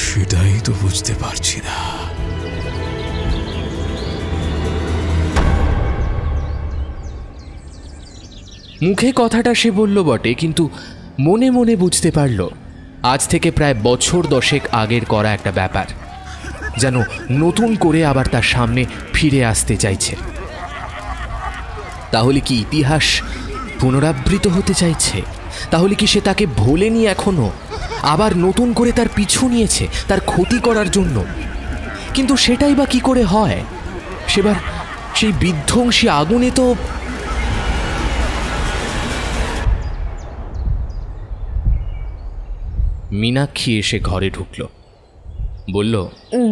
সেটাই তো বুঝতে পারছি না। মুখে কথাটা সে বলল বটে, কিন্তু মনে মনে বুঝতে পারল আজ থেকে প্রায় বছর 10 আগের করা একটা ব্যাপার যেন নতুন করে আবার তার সামনে ফিরে আসতে চাইছে। তাহলে কি ইতিহাস পুনরাবৃত হতে চাইছে? তাহলে কি সে তাকে ভোলেনি এখনো, আবার নতুন করে তার পিছু নিয়েছে তার ক্ষতি করার জন্য? কিন্তু সেটাই বা কি করে হয়? সেবার সেই বিধ্বংসী আগুনে তো মীনাক্ষী এসে ঘরে ঢুকল, বলল,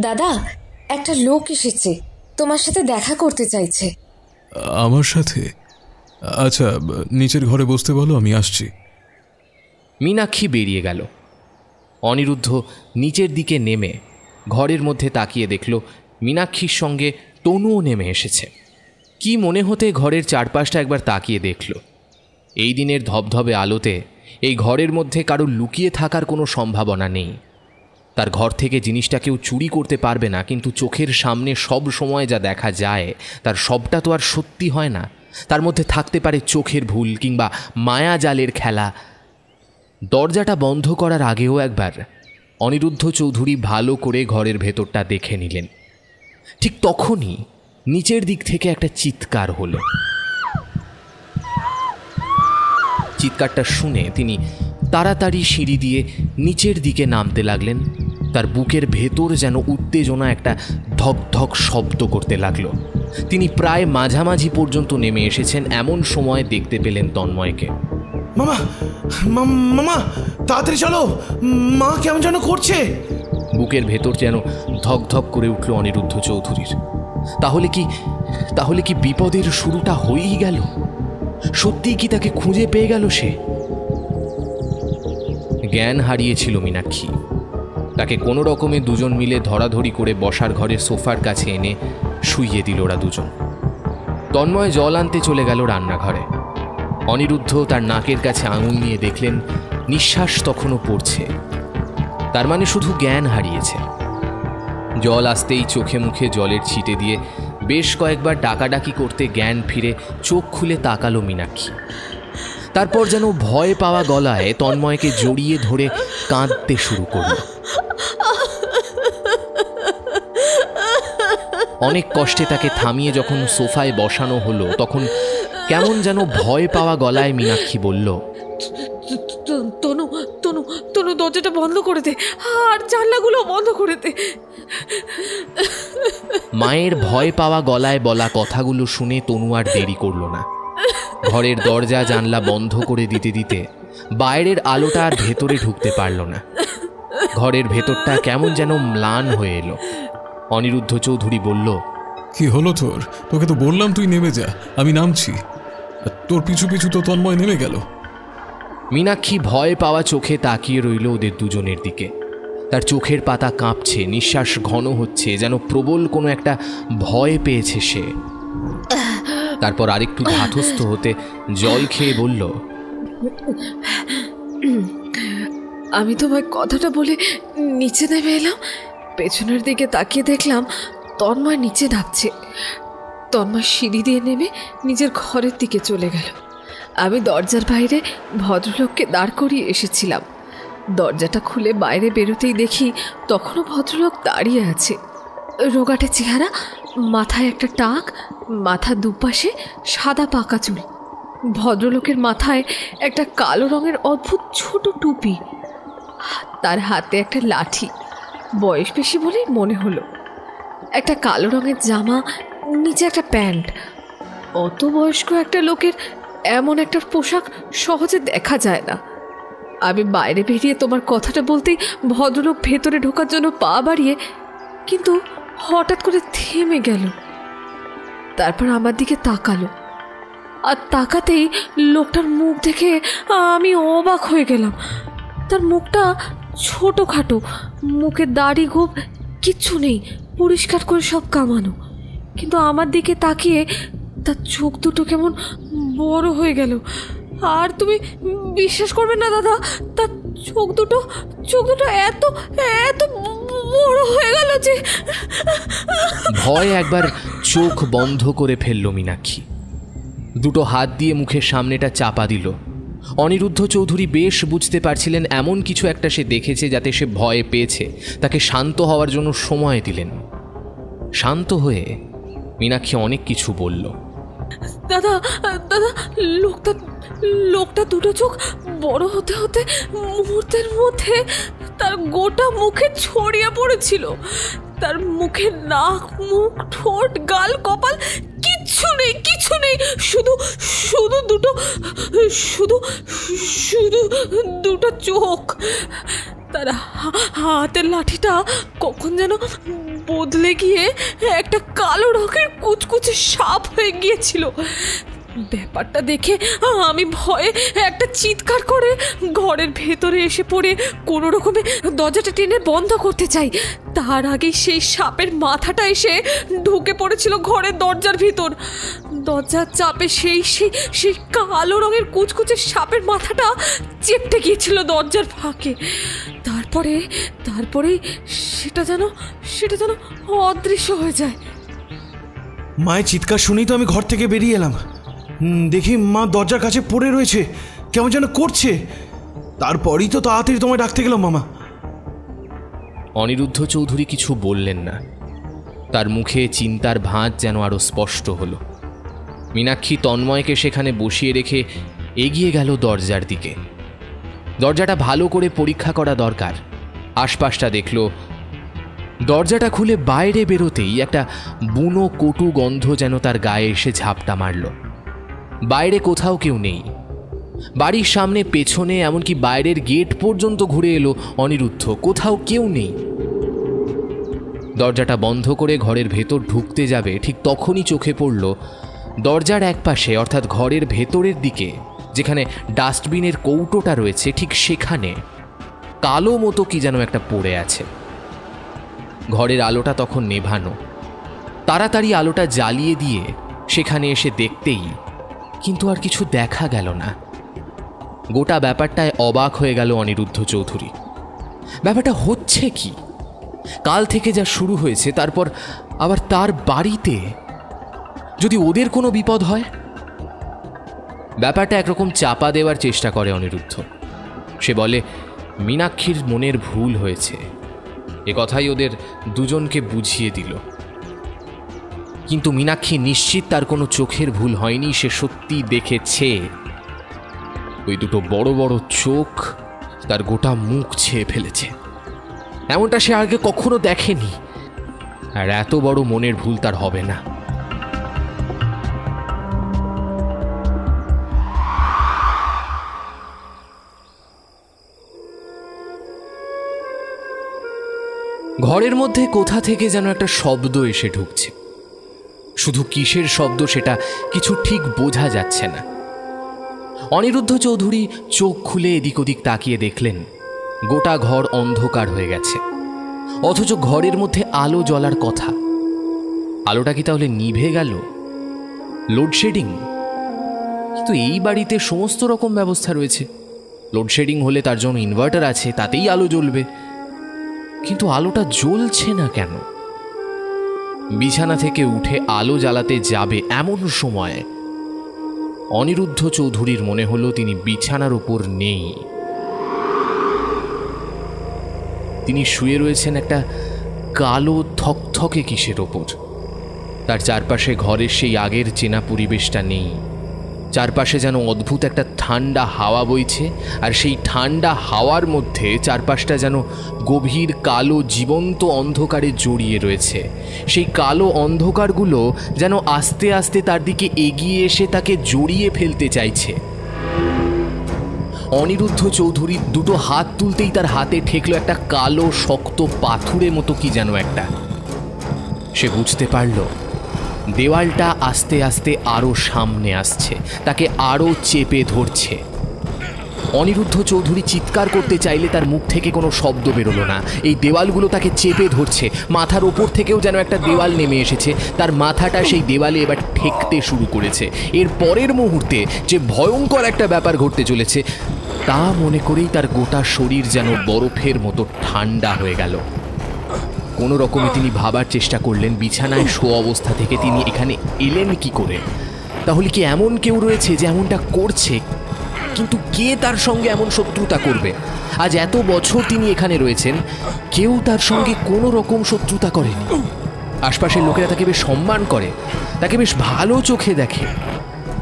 দাদা, একটা লোক এসেছে, তোমার সাথে দেখা করতে চাইছে। আমার সাথে? আচ্ছা, নিচের ঘরে বসতে বলো, আমি আসছি। মীনাক্ষী বেরিয়ে গেল। অনিরুদ্ধ নিচের দিকে নেমে ঘরের মধ্যে তাকিয়ে দেখল মীনাক্ষীর সঙ্গে তনুও নেমে এসেছে। কি মনে হতে ঘরের চারপাশটা একবার তাকিয়ে দেখল। এই দিনের ধবধবে আলোতে এই ঘরের মধ্যে কারো লুকিয়ে থাকার কোনো সম্ভাবনা নেই। তার ঘর থেকে জিনিসটা কেউ চুরি করতে পারবে না, কিন্তু চোখের সামনে সব সময় যা দেখা যায় তার সবটা তো আর সত্যি হয় না। তার মধ্যে থাকতে পারে চোখের ভুল কিংবা মায়াজালের খেলা। দরজাটা বন্ধ করার আগেও একবার অনিরুদ্ধ চৌধুরী ভালো করে ঘরের ভেতরটা দেখে নিলেন। ঠিক তখনই নিচের দিক থেকে একটা চিৎকার হলো। চিৎকারটা শুনে তিনি তাড়াতাড়ি সিঁড়ি দিয়ে নিচের দিকে নামতে লাগলেন। তার বুকের ভেতর যেন উত্তেজনা একটা ধক ধক শব্দ করতে লাগলো। তিনি প্রায় মাঝামাঝি পর্যন্ত নেমে এসেছেন, এমন সময় দেখতে পেলেন তন্ময়কে। মামা, মামা তাড়াতাড়ি চলো, মা কেমন যেন করছে। বুকের ভেতর যেন ধক ধক করে উঠল অনিরুদ্ধ চৌধুরীর। তাহলে কি বিপদের শুরুটা হয়েই গেল? সত্যিই কি তাকে খুঁজে পেয়ে গেল সে? জ্ঞান হারিয়েছিল মীনাক্ষী। তাকে কোনো রকমে দুজন মিলে ধরাধরি করে বসার ঘরের সোফার কাছে এনে শুইয়ে দিল ওরা দুজন। তন্ময় জল আনতে চলে গেল রান্নাঘরে। অনিরুদ্ধ তার নাকের কাছে আঙুল নিয়ে দেখলেন নিঃশ্বাস তখনও পড়ছে, তার মানে শুধু জ্ঞান হারিয়েছে। জল আসতেই চোখে মুখে জলের ছিটে দিয়ে বেশ কয়েকবার ডাকাডাকি করতে জ্ঞান ফিরে চোখ খুলে তাকালো মীনাক্ষী। তারপর যেন ভয় পাওয়া গলায় তন্ময়কে জড়িয়ে ধরে কাঁদতে শুরু করল। অনেক কষ্টে তাকে থামিয়ে যখন সোফায় বসানো হলো তখন কেমন যেন ভয় পাওয়া গলায় মীনাক্ষী বলল, তনু তনু তনু দরজাটা বন্ধ করে দে, আর জানলাগুলো বন্ধ করে দে। মায়ের ভয় পাওয়া গলায় বলা কথাগুলো শুনে তনু আর দেরি করল না। ঘরের দরজা জানলা বন্ধ করে দিতে দিতে বাইরের আলোটা আর ভেতরে ঢুকতে পারল না। ঘরের ভেতরটা কেমন যেন ম্লান হয়ে এলো। অনিরুদ্ধ চৌধুরী বলল, কি হলো তোর? তোকে তো বললাম তুই নেমে যা, আমি নামছি। আর তোর পিছু পিছু তো তন্ময় নেমে গেল। মীনাক্ষী ভয় পাওয়া চোখে তাকিয়ে রইল ওদের দুজনের দিকে। তার চোখের পাতা কাঁপছে, নিঃশ্বাস ঘন হচ্ছে, যেন প্রবল কোনো একটা ভয় পেয়েছে সে। তারপর আরেকটু ধাতস্থ হতে জল খেয়ে বলল, আমি তোমায় কথাটা বলে নিচে নেমে এলাম। পেছনের দিকে তাকিয়ে দেখলাম তন্ময় নিচে নামছে। তন্ময় সিঁড়ি দিয়ে নেমে নিজের ঘরের দিকে চলে গেল। আমি দরজার বাইরে ভদ্রলোককে দাঁড় করিয়ে এসেছিলাম। দরজাটা খুলে বাইরে বেরোতেই দেখি তখনও ভদ্রলোক দাঁড়িয়ে আছে। রোগাটে চেহারা, মাথায় একটা টাক, মাথার দুপাশে সাদা পাকা চুল। ভদ্রলোকের মাথায় একটা কালো রঙের অদ্ভুত ছোট টুপি। তার হাতে একটা লাঠি। বয়স বেশি বলেই মনে হলো। একটা কালো রঙের জামা, নিচে একটা প্যান্ট। অত বয়স্ক একটা লোকের এমন একটা পোশাক সহজে দেখা যায় না। আমি বাইরে বেরিয়ে তোমার কথাটা বলতেই ভদ্রলোক ভেতরে ঢোকার জন্য পা বাড়িয়ে কিন্তু হঠাৎ করে থেমে গেল। তারপর আমার দিকে তাকালো, আর তাকাতেই লোকটার মুখ দেখে আমি অবাক হয়ে গেলাম। তার মুখটা ছোটোখাটো, মুখে দাড়ি গোঁফ কিচ্ছু নেই, পরিষ্কার করে সব কামানো। কিন্তু আমার দিকে তাকিয়ে তার চোখ দুটো কেমন বড় হয়ে গেল। আর তুমি বিশ্বাস করবে না দাদা, তার চোখ দুটো এত এত বড় হয়ে গেল যে ভয় একবার চোখ বন্ধ করে ফেলল মীনাক্ষী। দুটো হাত দিয়ে মুখের সামনেটা চাপা দিল। অনিরুদ্ধ চৌধুরী বেশ বুঝতে পারছিলেন এমন কিছু একটা সে দেখেছে যাতে সে ভয় পেয়েছে। তাকে শান্ত হওয়ার জন্য সময় দিলেন। শান্ত হয়ে মীনাক্ষী অনেক কিছু বলল। দাদা দাদা লোকটা দুটো চোখ বড় হতে হতে মুহূর্তের মধ্যে তার গোটা মুখে ছড়িয়ে পড়েছিল। তার মুখে নাক, মুখ, ঠোঁট, গাল, কপাল কিছু নেই, শুধু দুটো চোখ। তার হাতের লাঠিটা কখন যেন বদলে গিয়ে একটা কালো রঙের কুচকুচে সাপ হয়ে গিয়েছিল। ব্যাপারটা দেখে আমি ভয়ে একটা চিৎকার করে ঘরের ভেতরে এসে পড়ে কোনো রকমে দরজাটা টেনে বন্ধ করতে চাই। তার আগেই সেই সাপের মাথাটা এসে ঢুকে পড়েছিল ঘরের দরজার ভিতর। দরজার চাপে সেই কালো রঙের কুচকুচে সাপের মাথাটা চেপটে গিয়েছিল দরজার ফাঁকে। তারপরে সেটা যেন অদৃশ্য হয়ে যায়। মায়ের চিৎকার শুনেই তো আমি ঘর থেকে বেরিয়ে এলাম। দেখি মা দরজার কাছে পড়ে রয়েছে, কেমন যেন করছে। তারপরই তো তাড়াতাড়ি তোমায় ডাকতে গেলাম মামা। অনিরুদ্ধ চৌধুরী কিছু বললেন না। তার মুখে চিন্তার ভাঁজ যেন আরো স্পষ্ট হলো। মীনাক্ষী তন্ময়কে সেখানে বসিয়ে রেখে এগিয়ে গেল দরজার দিকে। দরজাটা ভালো করে পরীক্ষা করা দরকার। আশপাশটা দেখল। দরজাটা খুলে বাইরে বেরোতেই একটা বুনো কটু গন্ধ যেন তার গায়ে এসে ঝাপটা মারল। বাইরে কোথাও কেউ নেই। বাড়ির সামনে, পেছনে, এমনকি বাইরের গেট পর্যন্ত ঘুরে এলো অনিরুদ্ধ, কোথাও কেউ নেই। দরজাটা বন্ধ করে ঘরের ভেতর ঢুকতে যাবে, ঠিক তখনই চোখে পড়ল দরজার একপাশে, অর্থাৎ ঘরের ভেতরের দিকে যেখানে ডাস্টবিনের কৌটোটা রয়েছে, ঠিক সেখানে কালো মতো কি যেন একটা পড়ে আছে। ঘরের আলোটা তখন নেভানো। তাড়াতাড়ি আলোটা জ্বালিয়ে দিয়ে সেখানে এসে দেখতেই কিন্তু আর কিছু দেখা গেল না। গোটা ব্যাপারটায় অবাক হয়ে গেল অনিরুদ্ধ চৌধুরী। ব্যাপারটা হচ্ছে কি? কাল থেকে যা শুরু হয়েছে, তারপর আবার তার বাড়িতে যদি ওদের কোনো বিপদ হয়। ব্যাপারটা একরকম চাপা দেওয়ার চেষ্টা করে অনিরুদ্ধ। সে বলে মীনাক্ষীর মনের ভুল হয়েছে, এ কথাই ওদের দুজনকে বুঝিয়ে দিল। কিন্তু মীনাক্ষী নিশ্চিত তার কোনো চোখের ভুল হয়নি। সে সত্যি দেখেছে ওই দুটো বড় বড় চোখ তার গোটা মুখ ছেয়ে ফেলেছে। এমনটা সে আগে কখনো দেখেনি। আর এত বড় মনের ভুল তার হবে না। ঘরের মধ্যে কোথা থেকে যেন একটা শব্দ এসে ঢুকছে। শুধু কিসের শব্দ সেটা কিছু ঠিক বোঝা যাচ্ছে না। অনিরুদ্ধ চৌধুরী চোখ খুলে এদিক ওদিক তাকিয়ে দেখলেন গোটা ঘর অন্ধকার হয়ে গেছে, অথচ ঘরের মধ্যে আলো জ্বলার কথা। আলোটা কি তাহলে নিভে গেল? লোডশেডিং? কিন্তু এই বাড়িতে সমস্ত রকম ব্যবস্থা রয়েছে। লোডশেডিং হলে তার জন্য ইনভার্টার আছে, তাতেই আলো জ্বলবে। কিন্তু আলোটা জ্বলছে না কেন? বিছানা থেকে উঠে আলো জ্বালাতে যাবে এমন সময় অনিরুদ্ধ চৌধুরীর মনে হলো তিনি বিছানার উপর নেই। তিনি শুয়ে রয়েছেন একটা কালো থকথকে কিসের ওপর। তার চারপাশে ঘরের সেই আগের চেনা পরিবেশটা নেই। চারপাশে যেন অদ্ভুত একটা ঠান্ডা হাওয়া বইছে, আর সেই ঠান্ডা হাওয়ার মধ্যে চারপাশটা যেন গভীর কালো জীবন্ত অন্ধকারে জড়িয়ে রয়েছে। সেই কালো অন্ধকারগুলো যেন আস্তে আস্তে তার দিকে এগিয়ে এসে তাকে জড়িয়ে ফেলতে চাইছে। অনিরুদ্ধ চৌধুরী দুটো হাত তুলতেই তার হাতে ঠেকলো একটা কালো শক্ত পাথুরের মতো কি যেন একটা। সে বুঝতে পারল দেওয়ালটা আস্তে আস্তে আরো সামনে আসছে, তাকে আরো চেপে ধরছে। অনিরুদ্ধ চৌধুরী চিৎকার করতে চাইলে তার মুখ থেকে কোনো শব্দ বেরোলো না। এই দেওয়ালগুলো তাকে চেপে ধরছে। মাথার ওপর থেকেও যেন একটা দেওয়াল নেমে এসেছে, তার মাথাটা সেই দেওয়ালে এবার ঠেকতে শুরু করেছে। এর পরের মুহূর্তে যে ভয়ঙ্কর একটা ব্যাপার ঘটতে চলেছে তা মনে করেই তার গোটা শরীর যেন বরফের মতো ঠান্ডা হয়ে গেল। কোনো রকমে তিনি ভাবার চেষ্টা করলেন বিছানায় শোয়া অবস্থা থেকে তিনি এখানে এলেন কি করে। তাহলে কি এমন কেউ রয়েছে যে এমনটা করছে? কিন্তু কে তার সঙ্গে এমন শত্রুতা করবে? আজ এত বছর তিনি এখানে রয়েছেন, কেউ তার সঙ্গে কোনো রকম শত্রুতা করেনি। আশপাশের লোকেরা তাকে বেশ সম্মান করে, তাকে বেশ ভালো চোখে দেখে।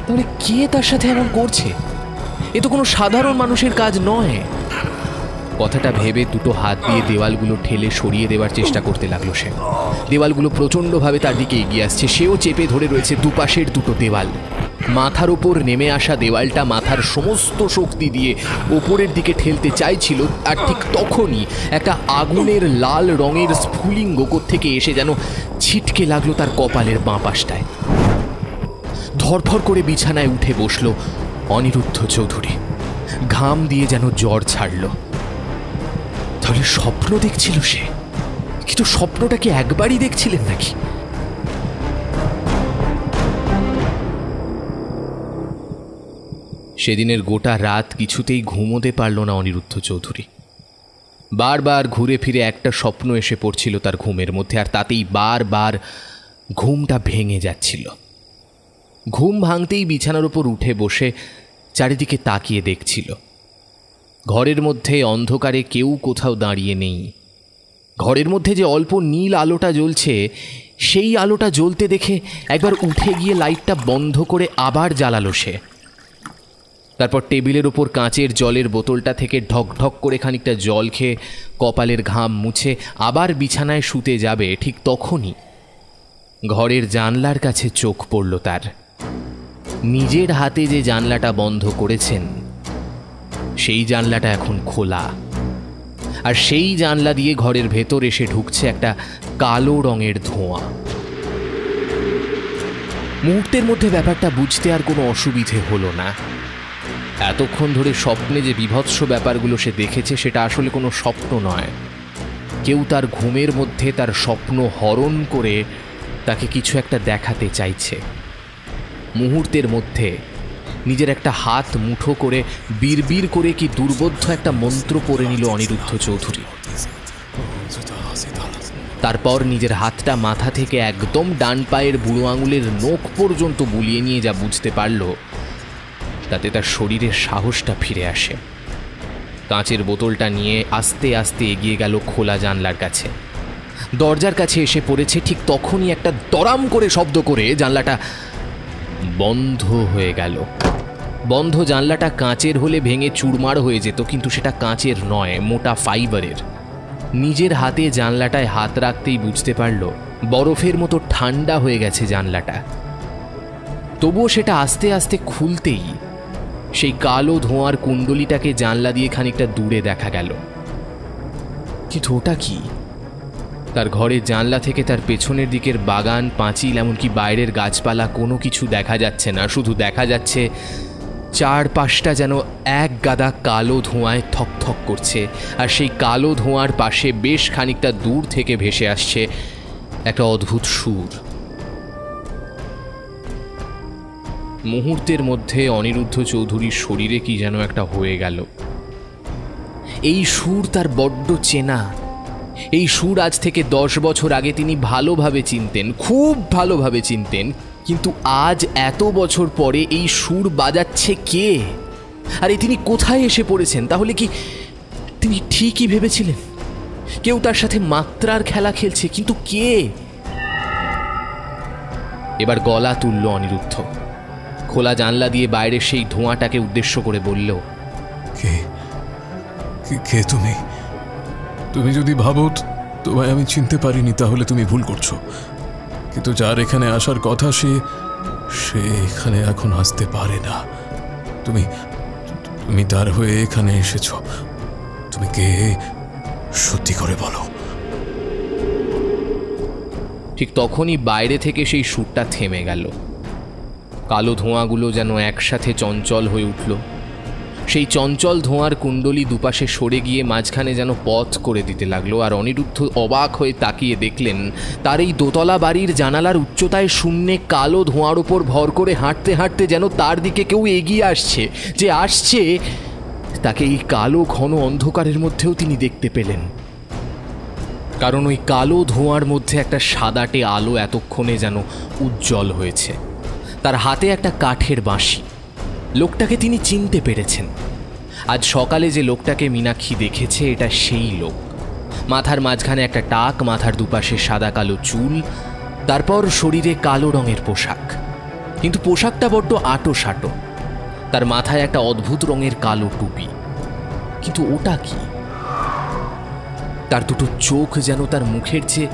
তাহলে কে তার সাথে এমন করছে? এ তো কোনো সাধারণ মানুষের কাজ নয়। কথাটা ভেবে দুটো হাত দিয়ে দেওয়ালগুলো ঠেলে সরিয়ে দেওয়ার চেষ্টা করতে লাগলো সে। দেওয়ালগুলো প্রচণ্ডভাবে তার দিকে এগিয়ে আসছে, সেও চেপে ধরে রয়েছে দুপাশের দুটো দেওয়াল। মাথার ওপর নেমে আসা দেওয়ালটা মাথার সমস্ত শক্তি দিয়ে ওপরের দিকে ঠেলতে চাইছিল, আর ঠিক তখনই একটা আগুনের লাল রঙের স্ফুলিঙ্গ থেকে এসে যেন ছিটকে লাগলো তার কপালের বাঁ পাশটায়। ধরফর করে বিছানায় উঠে বসলো অনিরুদ্ধ চৌধুরী। ঘাম দিয়ে যেন জ্বর ছাড়ল। তাহলে স্বপ্ন দেখছিল সে? কিন্তু স্বপ্নটা কি একবারই দেখছিলেন নাকি? সেদিনের গোটা রাত কিছুতেই ঘুমোতে পারল না অনিরুদ্ধ চৌধুরী। বারবার ঘুরে ফিরে একটা স্বপ্ন এসে পড়ছিল তার ঘুমের মধ্যে, আর তাতেই বারবার ঘুমটা ভেঙে যাচ্ছিল। ঘুম ভাঙতেই বিছানার উপর উঠে বসে চারিদিকে তাকিয়ে দেখছিল। ঘরের মধ্যে অন্ধকারে কেউ কোথাও দাঁড়িয়ে নেই। ঘরের মধ্যে যে অল্প নীল আলোটা জ্বলছে সেই আলোটা জ্বলতে দেখে একবার উঠে গিয়ে লাইটটা বন্ধ করে আবার জ্বালালো সে। তারপর টেবিলের ওপর কাঁচের জলের বোতলটা থেকে ঢক ঢক করে খানিকটা জল খেয়ে কপালের ঘাম মুছে আবার বিছানায় শুতে যাবে, ঠিক তখনই ঘরের জানলার কাছে চোখ পড়ল তার। নিজের হাতে যে জানলাটা বন্ধ করেছেন সেই জানলাটা এখন খোলা, আর সেই জানলা দিয়ে ঘরের ভেতর এসে ঢুকছে একটা কালো রঙের ধোঁয়া। মুহূর্তের মধ্যে ব্যাপারটা বুঝতে আর কোনো অসুবিধে হলো না। এতক্ষণ ধরে স্বপ্নে যে বিভৎস ব্যাপারগুলো সে দেখেছে সেটা আসলে কোনো স্বপ্ন নয়। কেউ তার ঘুমের মধ্যে তার স্বপ্ন হরণ করে তাকে কিছু একটা দেখাতে চাইছে। মুহূর্তের মধ্যে নিজের একটা হাত মুঠো করে বিড়বিড় করে কি দুর্বোধ্য একটা মন্ত্র পড়ে নিল অনিরুদ্ধ চৌধুরী। তারপর নিজের হাতটা মাথা থেকে একদম ডান পায়ের বুড়ো আঙুলের নখ পর্যন্ত বুলিয়ে নিয়ে যা বুঝতে পারল তাতে তার শরীরের সাহসটা ফিরে আসে। কাঁচের বোতলটা নিয়ে আস্তে আস্তে এগিয়ে গেল খোলা জানলার কাছে। দরজার কাছে এসে পড়েছে, ঠিক তখনই একটা দরাম করে শব্দ করে জানলাটা বন্ধ হয়ে গেল। বন্ধ জানলাটা কাঁচের হলে ভেঙে চুরমার হয়ে যেত, কিন্তু সেটা কাঁচের নয়, মোটা ফাইবারের। নিজের হাতে জানলাটায় হাত রাখতেই বুঝতে পারল বরফের মতো ঠান্ডা হয়ে গেছে জানলাটা। তবুও সেটা আস্তে আস্তে খুলতেই সেই কালো ধোঁয়ার কুণ্ডলিটাকে জানলা দিয়ে খানিকটা দূরে দেখা গেল। কিন্তু ওটা কি? তার ঘরের জানলা থেকে তার পেছনের দিকের বাগান, পাঁচিল, এমনকি বাইরের গাছপালা কোনো কিছু দেখা যাচ্ছে না। শুধু দেখা যাচ্ছে চারপাশটা যেন এক গাদা কালো ধোঁয়ায় থকথক করছে, আর সেই কালো ধোঁয়ার পাশে বেশ খানিকটা দূর থেকে ভেসে আসছে একটা অদ্ভুত সুর। মুহূর্তের মধ্যে অনিরুদ্ধ চৌধুরীর শরীরে কি যেন একটা হয়ে গেল। এই সুর তার বড্ড চেনা। এই সুর আজ থেকে 10 বছর আগে তিনি ভালোভাবে চিনতেন, খুব ভালোভাবে চিনতেন, কিন্তু আজ এত বছর পরে এই সুর বাজাচ্ছে কে? আরে তিনি কোথায় এসে পড়েছেন? তাহলে কি তিনি ঠিকই ভেবেছিলেন কেউ তার সাথে মাত্রার খেলা খেলছে? কিন্তু কে? এবার গলা তুলল অনিরুদ্ধ। খোলা জানলা দিয়ে বাইরে সেই ধোঁয়াটাকে উদ্দেশ্য করে বলল, কে কে তুমি? তুমি যদি ভাবো তোমায় আমি চিনতে পারিনি তাহলে তুমি ভুল করছো। কিন্তু যার এখানে আসার কথা সে এখানে এখন আসতে পারে না। তুমি তুমি তার হয়ে এখানে এসেছ। তুমি কে সত্যি করে বলো। ঠিক তখনই বাইরে থেকে সেই সুরটা থেমে গেল। কালো ধোঁয়াগুলো যেন একসাথে চঞ্চল হয়ে উঠল। সেই চঞ্চল ধোঁয়ার কুণ্ডলি দুপাশে সরে গিয়ে মাঝখানে যেন পথ করে দিতে লাগলো। আর অনিরুদ্ধ অবাক হয়ে তাকিয়ে দেখলেন তার এই দোতলা বাড়ির জানালার উচ্চতায় শূন্যে কালো ধোঁয়ার ওপর ভর করে হাঁটতে হাঁটতে যেন তার দিকে কেউ এগিয়ে আসছে। যে আসছে তাকে এই কালো ঘন অন্ধকারের মধ্যেও তিনি দেখতে পেলেন, কারণ ওই কালো ধোঁয়ার মধ্যে একটা সাদাটে আলো এতক্ষণে যেন উজ্জ্বল হয়েছে। তার হাতে একটা কাঠের বাঁশি। লোকটাকে তিনি চিনতে পেরেছেন। আজ সকালে যে লোকটাকে মীনাক্ষী দেখেছে এটা সেই লোক। মাথার মাঝখানে একটা টাক, মাথার দুপাশে সাদা কালো চুল, তারপর শরীরে কালো রঙের পোশাক, কিন্তু পোশাকটা বড্ড আটো সাটো। তার মাথায় একটা অদ্ভুত রঙের কালো টুপি, কিন্তু ওটা কি? তার দুটো চোখ যেন তার মুখের চেয়ে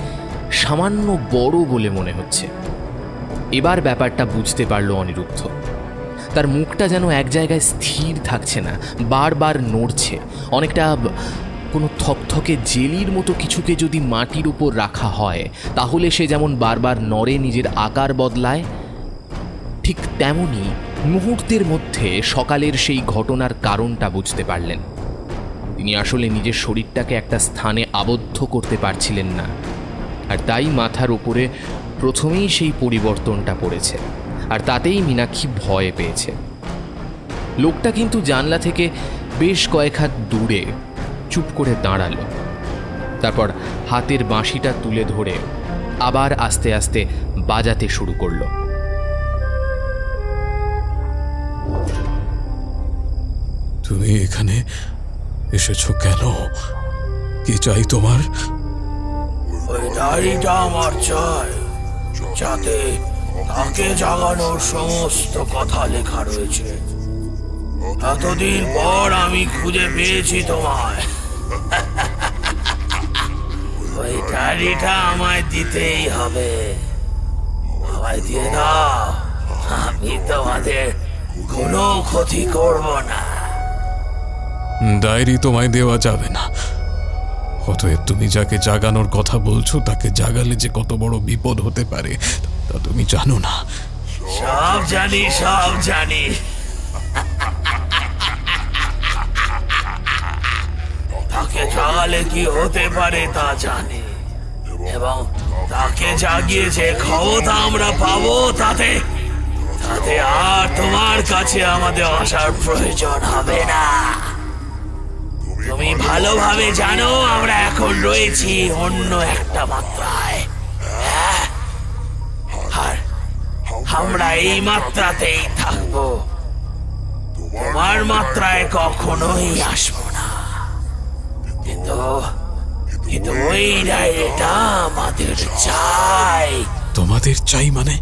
সামান্য বড় বলে মনে হচ্ছে। এবার ব্যাপারটা বুঝতে পারল অনিরুদ্ধ। তার মুখটা যেন এক জায়গায় স্থির থাকছে না, বারবার নড়ছে। অনেকটা কোনো থকথকে জেলির মতো কিছুকে যদি মাটির উপর রাখা হয় তাহলে সে যেমন বারবার নড়ে, নিজের আকার বদলায়, ঠিক তেমনি মুহূর্তের মধ্যে সকালের সেই ঘটনার কারণটা বুঝতে পারলেন। তিনি আসলে নিজের শরীরটাকে একটা স্থানে আবদ্ধ করতে পারছিলেন না, আর তাই মাথার উপরে প্রথমেই সেই পরিবর্তনটা পড়েছে, আর তাতেই মীনাক্ষী ভয় পেয়েছে। লোকটা কিন্তু জানলা থেকে বেশ কয়েক হাত দূরে চুপ করে দাঁড়ালো। তারপর হাতের বাঁশিটা তুলে ধরে আবার আস্তে আস্তে বাজাতে শুরু করলো। তুমি এখানে এসেছো কেন? কি চাই তোমার? ওই ডায়েরিটা আমার চাই, যাতে তাকে জাগানোর সমস্ত কথা লেখা রয়েছে। এতদিন পর আমি খুঁজে পেয়েছি তোমায়। ওই ডায়েরিটা আমায় দিতেই হবে। আমায় দিয়ে দাও, আমি তোমাদের কোনো ক্ষতি করব না। ডায়েরি তোমায় দেওয়া যাবে না। অতএব তুমি যাকে জাগানোর কথা বলছো তাকে জাগালে যে কত বড় বিপদ হতে পারে তা তুমি জানো না? সব জানি, সব জানি। তাকে জাগালে কি হতে পারে তা জানি, এবং তাকে জাগিয়ে যে ক্ষমতা আমরা পাবো তাতে আর তোমার কাছে আমাদের আসার প্রয়োজন হবে না। তুমি ভালোভাবে জানো আমরা এখন রয়েছি অন্য একটা মাত্রায়, আর আমরা এই মাত্রাতেই থাকবো। তোমার মাত্রায় কখনোই আসবো না। কিন্তু ওই ডায়েরিটা আমাদের চাই। তোমাদের চাই মানে?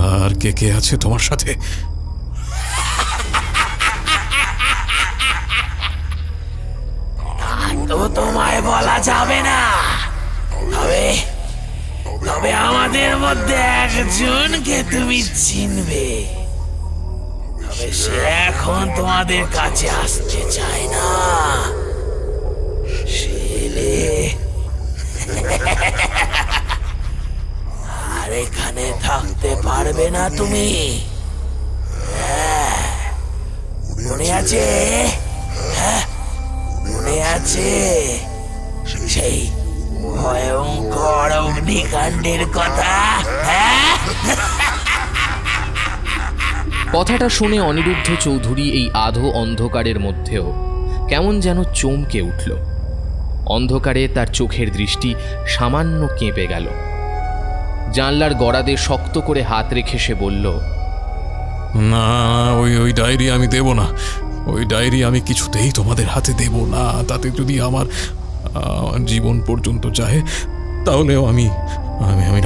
আর কে কে আছে তোমার সাথে? তো তোমায় বলা যাবে না, তবে আমাদের মধ্যে একজনকে তুমি চিনবে। তবে সে এখন তোমাদের কাছে আসতে চায় না। থাকতে পারবে না তুমি। মনে আছে? মনে আছে সেই ভয়ঙ্কর অগ্নিকাণ্ডের কথা? কথাটা শুনে অনিরুদ্ধ চৌধুরী এই আধো অন্ধকারের মধ্যেও কেমন যেন চমকে উঠল। অন্ধকারে তার চোখের দৃষ্টি সামান্য কেঁপে গেল। জানলার গড়াদে শক্ত করে হাত রেখে সে বলল, না, ওই ডায়েরি আমি দেব না। ওই ডায়েরি আমি কিছুতেই তোমাদের হাতে দেব না। তাতে যদি আমার জীবন পর্যন্ত চায় তাহলেও আমি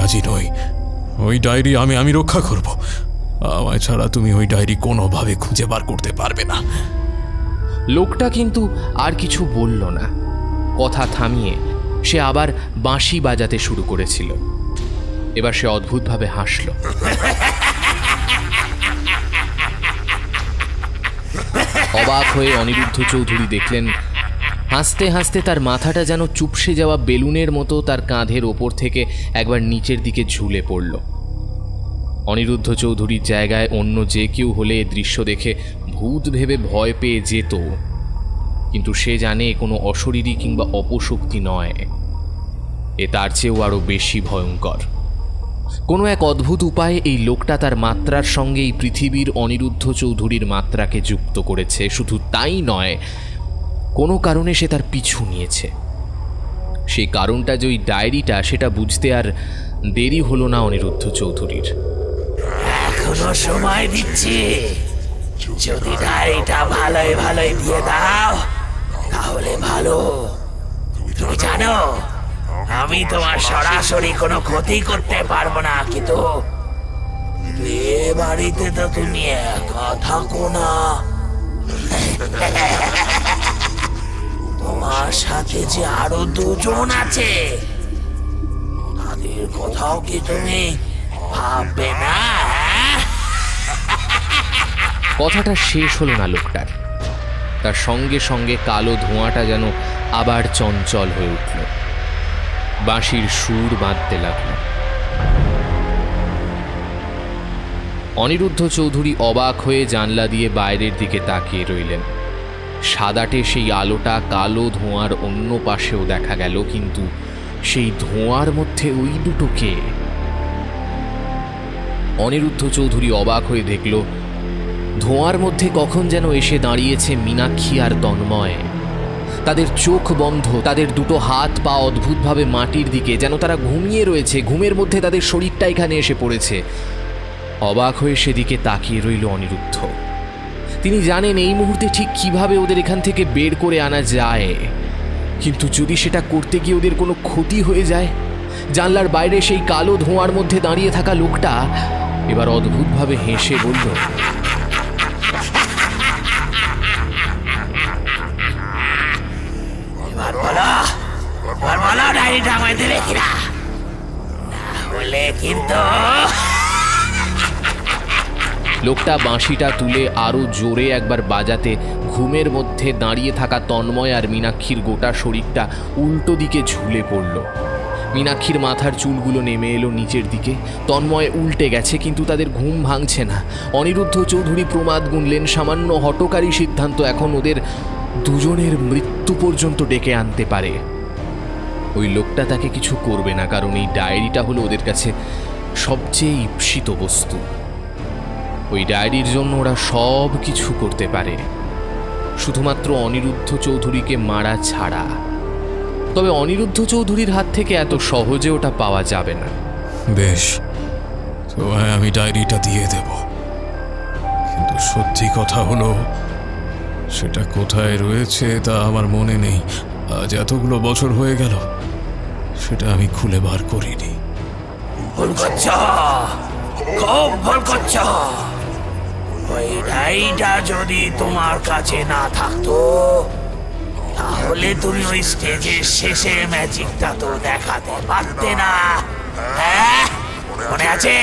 রাজি নই। ওই ডায়েরি আমি রক্ষা করব। আমায় ছাড়া তুমি ওই ডায়েরি কোনোভাবে খুঁজে বার করতে পারবে না। লোকটা কিন্তু আর কিছু বলল না। কথা থামিয়ে সে আবার বাঁশি বাজাতে শুরু করেছিল। এবার সে অদ্ভুতভাবে হাসল। অবাক হয়ে অনিরুদ্ধ চৌধুরী দেখলেন হাসতে হাসতে তার মাথাটা যেন চুপসে যাওয়া বেলুনের মতো তার কাঁধের ওপর থেকে একবার নিচের দিকে ঝুলে পড়ল। অনিরুদ্ধ চৌধুরীর জায়গায় অন্য যে কেউ হলে এ দৃশ্য দেখে ভূত ভেবে ভয় পেয়ে যেত, কিন্তু সে জানে কোনো অশরীরী কিংবা অপশক্তি নয়, এ তার চেয়েও আরো বেশি ভয়ঙ্কর। কোনো এক অদ্ভুত উপায়ে এই লোকটা তার মাত্রার সঙ্গে এই পৃথিবীর অনিরুদ্ধ চৌধুরীর মাত্রাকে যুক্ত করেছে। শুধু তাই নয়, কোনো কারণে সে তার পিছু নিয়েছে। সেই কারণটা যে ওই ডায়েরিটা, সেটা বুঝতে আর দেরি হলো না অনিরুদ্ধ চৌধুরীর। এখনো সময় দিচ্ছি, যদি ডায়েরিটা ভালোই দিয়ে দাও তাহলে ভালো। তুমি জানো আমি তোমার সরাসরি কোনো ক্ষতি করতে পারবো না, কিন্তু এ বাড়িতে তো তুমি একা থাকো না। তোমার সাথে যে আরো দুজন আছে, তাদের কথাও কি তুমি ভাববে না? কথাটা শেষ হলো না লোকটার। তার সঙ্গে সঙ্গে কালো ধোঁয়াটা যেন আবার চঞ্চল হয়ে উঠল। বাঁশির সুর বাঁধতে লাগল। অনিরুদ্ধ চৌধুরী অবাক হয়ে জানলা দিয়ে বাইরের দিকে তাকিয়ে রইলেন। সাদাটে সেই আলোটা কালো ধোঁয়ার অন্য পাশেও দেখা গেল, কিন্তু সেই ধোঁয়ার মধ্যে ওই দুটোকে। অনিরুদ্ধ চৌধুরী অবাক হয়ে দেখল ধোঁয়ার মধ্যে কখন যেন এসে দাঁড়িয়েছে মীনাক্ষী আর তন্ময়। তাদের চোখ বন্ধ, তাদের দুটো হাত পা অদ্ভুতভাবে মাটির দিকে, যেন তারা ঘুমিয়ে রয়েছে। ঘুমের মধ্যে তাদের শরীরটা এখানে এসে পড়েছে। অবাক হয়ে সেদিকে তাকিয়ে রইল অনিরুদ্ধ। তিনি জানেন এই মুহূর্তে ঠিক কিভাবে ওদের এখান থেকে বের করে আনা যায়, কিন্তু যদি সেটা করতে গিয়ে ওদের কোনো ক্ষতি হয়ে যায়। জানলার বাইরে সেই কালো ধোঁয়ার মধ্যে দাঁড়িয়ে থাকা লোকটা এবার অদ্ভুতভাবে হেসে বলল, লোকটা বাঁশিটা তুলে আরো জোরে একবার বাজাতে ঘুমের মধ্যে দাঁড়িয়ে থাকা তন্ময় আর মীনাক্ষীর গোটা শরীরটা উল্টো দিকে ঝুলে পড়ল। মীনাক্ষীর মাথার চুলগুলো নেমে এলো নিচের দিকে। তন্ময় উল্টে গেছে, কিন্তু তাদের ঘুম ভাঙছে না। অনিরুদ্ধ চৌধুরী প্রমাদ গুনলেন সামান্য হঠকারী সিদ্ধান্ত এখন ওদের দুজনের মৃত্যু পর্যন্ত ডেকে আনতে পারে। ওই লোকটা তাকে কিছু করবে না, কারণ এই ডায়েরিটা হলো ওদের কাছে সবচেয়ে ঈপ্সিত বস্তু। ওই ডায়েরির জন্য ওরা সব কিছু করতে পারে, শুধুমাত্র অনিরুদ্ধ চৌধুরীকে মারা ছাড়া। তবে অনিরুদ্ধ চৌধুরীর হাত থেকে এত সহজে ওটা পাওয়া যাবে না। বেশ, তোমায় আমি ডায়েরিটা দিয়ে দেব, কিন্তু সত্যি কথা হলো সেটা কোথায় রয়েছে তা আমার মনে নেই। আজ এতগুলো বছর হয়ে গেল সেটা আমি খুলে বার করিনি। ভুল করছ, খুব ভুল করছ। ওই ডায়েরিটা যদি তোমার কাছে না থাকতো তাহলে তুমি ওই স্টেজের শেষে ম্যাজিকটা তো দেখাতে পারতে না। হ্যাঁ, মনে আছে?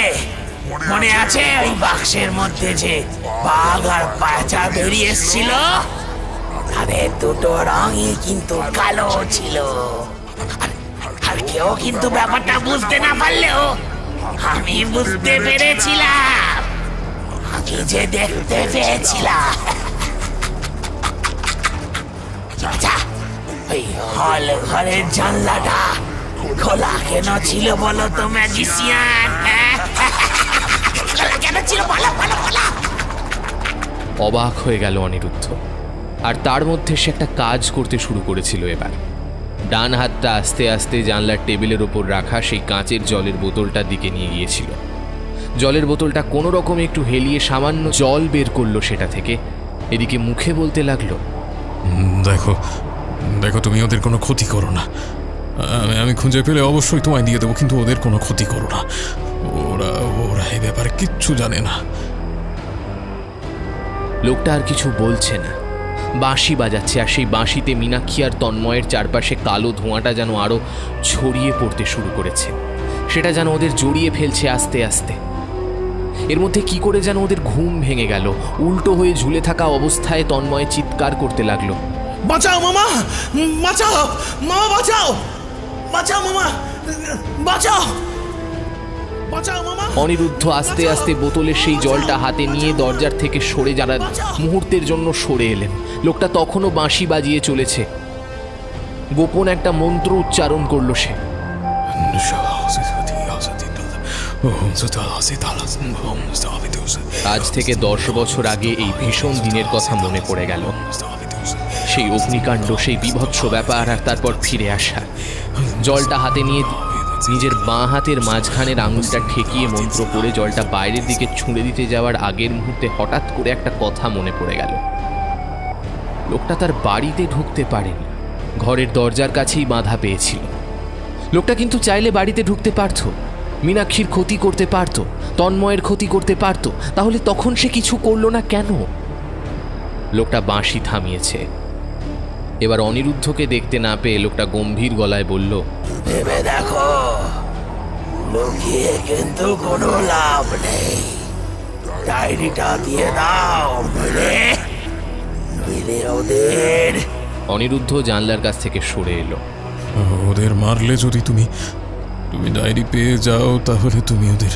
মনে আছে ওই বাক্সের মধ্যে যে বাঘ আর পেঁচা বেরিয়ে এসেছিল? তাদের দুটো রঙই কিন্তু কালো ছিল। আর কেউ কিন্তু ব্যাপারটা বুঝতে না পারলেও আমি বুঝতে পেরেছিলাম, আমি যে দেখতে পেয়েছিলাম। আচ্ছা, ওই হল ঘরের জানলাটা খোলা কেন ছিল বলো তো ম্যাজিশিয়ান? কেন ছিল বলো বলো বলো। অবাক হয়ে গেল অনিরুদ্ধ। আর তার মধ্যে সে একটা কাজ করতে শুরু করেছিল। এবার ডান হাতটা আস্তে আস্তে জানলার টেবিলের ওপর রাখা সেই কাঁচের জলের বোতলটার দিকে নিয়ে গিয়েছিল। জলের বোতলটা কোনো রকমে একটু হেলিয়ে সামান্য জল বের করলো সেটা থেকে। এদিকে মুখে বলতে লাগলো, দেখো দেখো, তুমি ওদের কোনো ক্ষতি করো না। আমি খুঁজে পেলে অবশ্যই তোমায় দিয়ে দেবো, কিন্তু ওদের কোনো ক্ষতি করো না। ওরা ওরা এই ব্যাপারে কিচ্ছু জানে না। লোকটা আর কিছু বলছে না, বাঁশি বাজাচ্ছে। আর সেই বাঁশিতে মীনাক্ষী আর তন্ময়ের চারপাশে কালো ধোঁয়াটা যেন আরো ছড়িয়ে পড়তে শুরু করেছে। সেটা যেন ওদের জড়িয়ে ফেলছে আস্তে আস্তে। এর মধ্যে কি করে যেন ওদের ঘুম ভেঙে গেল। উল্টো হয়ে ঝুলে থাকা অবস্থায় তন্ময় চিৎকার করতে লাগলো, বাঁচাও মামা, বাঁচাও মামা, বাঁচাও বাঁচাও মামা, বাঁচাও বাঁচাও মামা। অনিরুদ্ধ আস্তে আস্তে বোতলের সেই জলটা হাতে নিয়ে দরজার থেকে সরে যাওয়ার মুহূর্তের জন্য সরে এলেন। লোকটা তখনও বাঁশি বাজিয়ে চলেছে। গোপন একটা মন্ত্র উচ্চারণ করলো সে। আজ থেকে 10 বছর আগে এই ভীষণ দিনের কথা মনে পড়ে গেল। সেই অগ্নিকাণ্ড, সেই বীভৎস ব্যাপার, আর তারপর ফিরে আসা। জলটা হাতে নিয়ে নিজের বাঁ হাতের মাঝখানের আঙুলটা ঠেকিয়ে মন্ত্র পড়ে জলটা বাইরের দিকে ছুঁড়ে দিতে যাওয়ার আগের মুহূর্তে হঠাৎ করে একটা কথা মনে পড়ে গেল। লোকটা তার বাড়িতে ঢুকতে পারেনি, ঘরের দরজার কাছেই বাধা পেয়েছিল। লোকটা কিন্তু চাইলে বাড়িতে ঢুকতে পারত, মীনাক্ষীর ক্ষতি করতে পারত, তন্ময়ের ক্ষতি করতে পারত। তাহলে তখন সে কিছু করলো না কেন? লোকটা বাঁশি থামিয়েছে। এবার অনিরুদ্ধকে দেখতে না পেয়ে লোকটা গম্ভীর গলায় বলল, ভেবে দেখো, লুকিয়ে কিন্তু কোনো লাভ নেই। ডায়েরিটা দিয়ে দাও, নইলে ওদের। অনিরুদ্ধ জানলার কাছ থেকে সরে এলো। ওদের মারলে যদি তুমি ডায়েরি পেয়ে যাও, তাহলে তুমি ওদের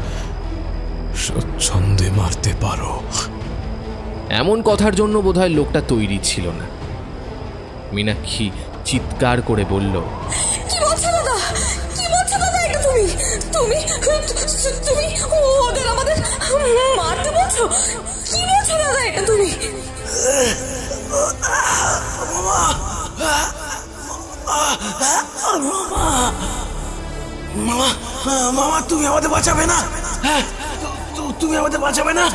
স্বচ্ছন্দে মারতে পারো। এমন কথার জন্য বোধহয় লোকটা তৈরি ছিল না। মীনাক্ষী চিৎকার করে বলল, কি বলছো দাদা, কি বলছো দাদা, এটা তুমি তুমি তুমি ওদের আমাদের মারতে বলছো? কি বলছো দাদা, এটা তুমি? মামা, মামা তুমি আমাদের বাঁচাবে না? তুমি আমাদের বাঁচাবে না?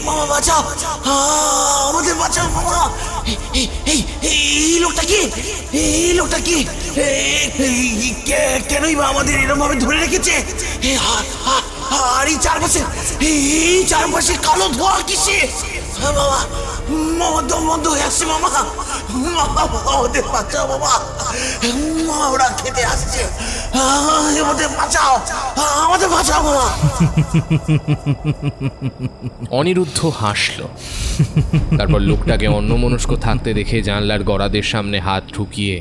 মামা বাঁচাও, আমাদের বাঁচাও মামা। এই লোকটা কি? এই লোকটা কি? কেনই বা আমাদের এরকম ভাবে ধরে রেখেছে? আর এই চারপাশে কালো ধোঁয়া কিসে? মামা, মামা দম বন্ধ হয়ে আসছে মামা। আমাদের বাঁচাও বাবা, ওরা খেতে আসছে। আমাদের বাঁচাও, আমাদের বাঁচাও মামা। অনিরুদ্ধ হাসল। তারপর লোকটাকে অন্যমনস্ক থাকতে দেখে জানলার গরাদের সামনে হাত ঢুকিয়ে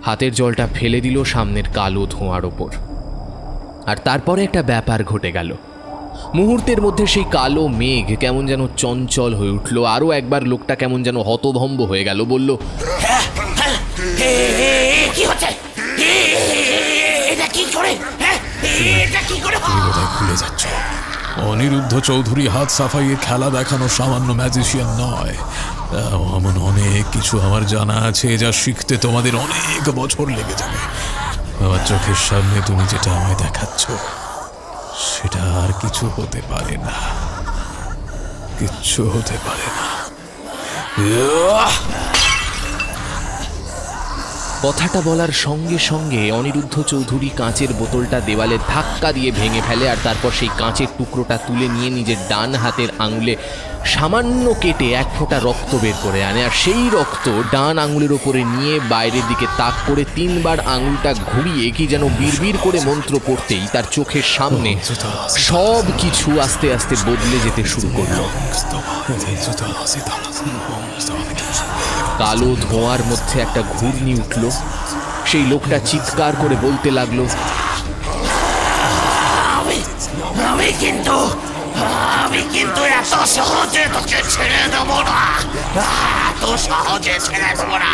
হাতের জলটা ফেলে দিল সামনের কালো ধোঁয়ার ওপর। আর তারপরে একটা ব্যাপার ঘটে গেল। মুহূর্তের মধ্যে সেই কালো মেঘ কেমন যেন চঞ্চল হয়ে উঠল। আরো একবার লোকটা কেমন যেন হতভম্ব হয়ে গেল। বলল, কি হচ্ছে? এটা কি করে? এটা কি করে? ভুলে যাচ্ছ, অনিরুদ্ধ চৌধুরী হাত সাফাইয়ের খেলা দেখানো সামান্য ম্যাজিশিয়ান নয়। এমন অনেক কিছু আমার জানা আছে যা শিখতে তোমাদের অনেক বছর লেগে যাবে। আমার চোখের সামনে তুমি যেটা আমায় দেখাচ্ছ, সেটা আর কিছু হতে পারে না, কিচ্ছু হতে পারে না। কথাটা বলার সঙ্গে সঙ্গে অনিরুদ্ধ চৌধুরী কাঁচের বোতলটা দেওয়ালে ধাক্কা দিয়ে ভেঙে ফেলে। আর তারপর সেই কাঁচের টুকরোটা তুলে নিয়ে নিজের ডান হাতের আঙুলে সামান্য কেটে এক ফোঁটা রক্ত বের করে আনে। আর সেই রক্ত ডান আঙুলের ওপরে নিয়ে বাইরের দিকে তাক করে 3 বার আঙুলটা ঘুরিয়ে কি যেন বিড়বিড় করে মন্ত্র পড়তেই তার চোখের সামনে সব কিছু আস্তে আস্তে বদলে যেতে শুরু করলো। কালো ধোঁয়ার মধ্যে একটা ঘূর্ণি উঠল। সেই লোকটা চিৎকার করে বলতে লাগলো, কিন্তু এত সহজে তোকে ছেড়ে দেবো না, এত সহজে ছেড়ে দেবো না।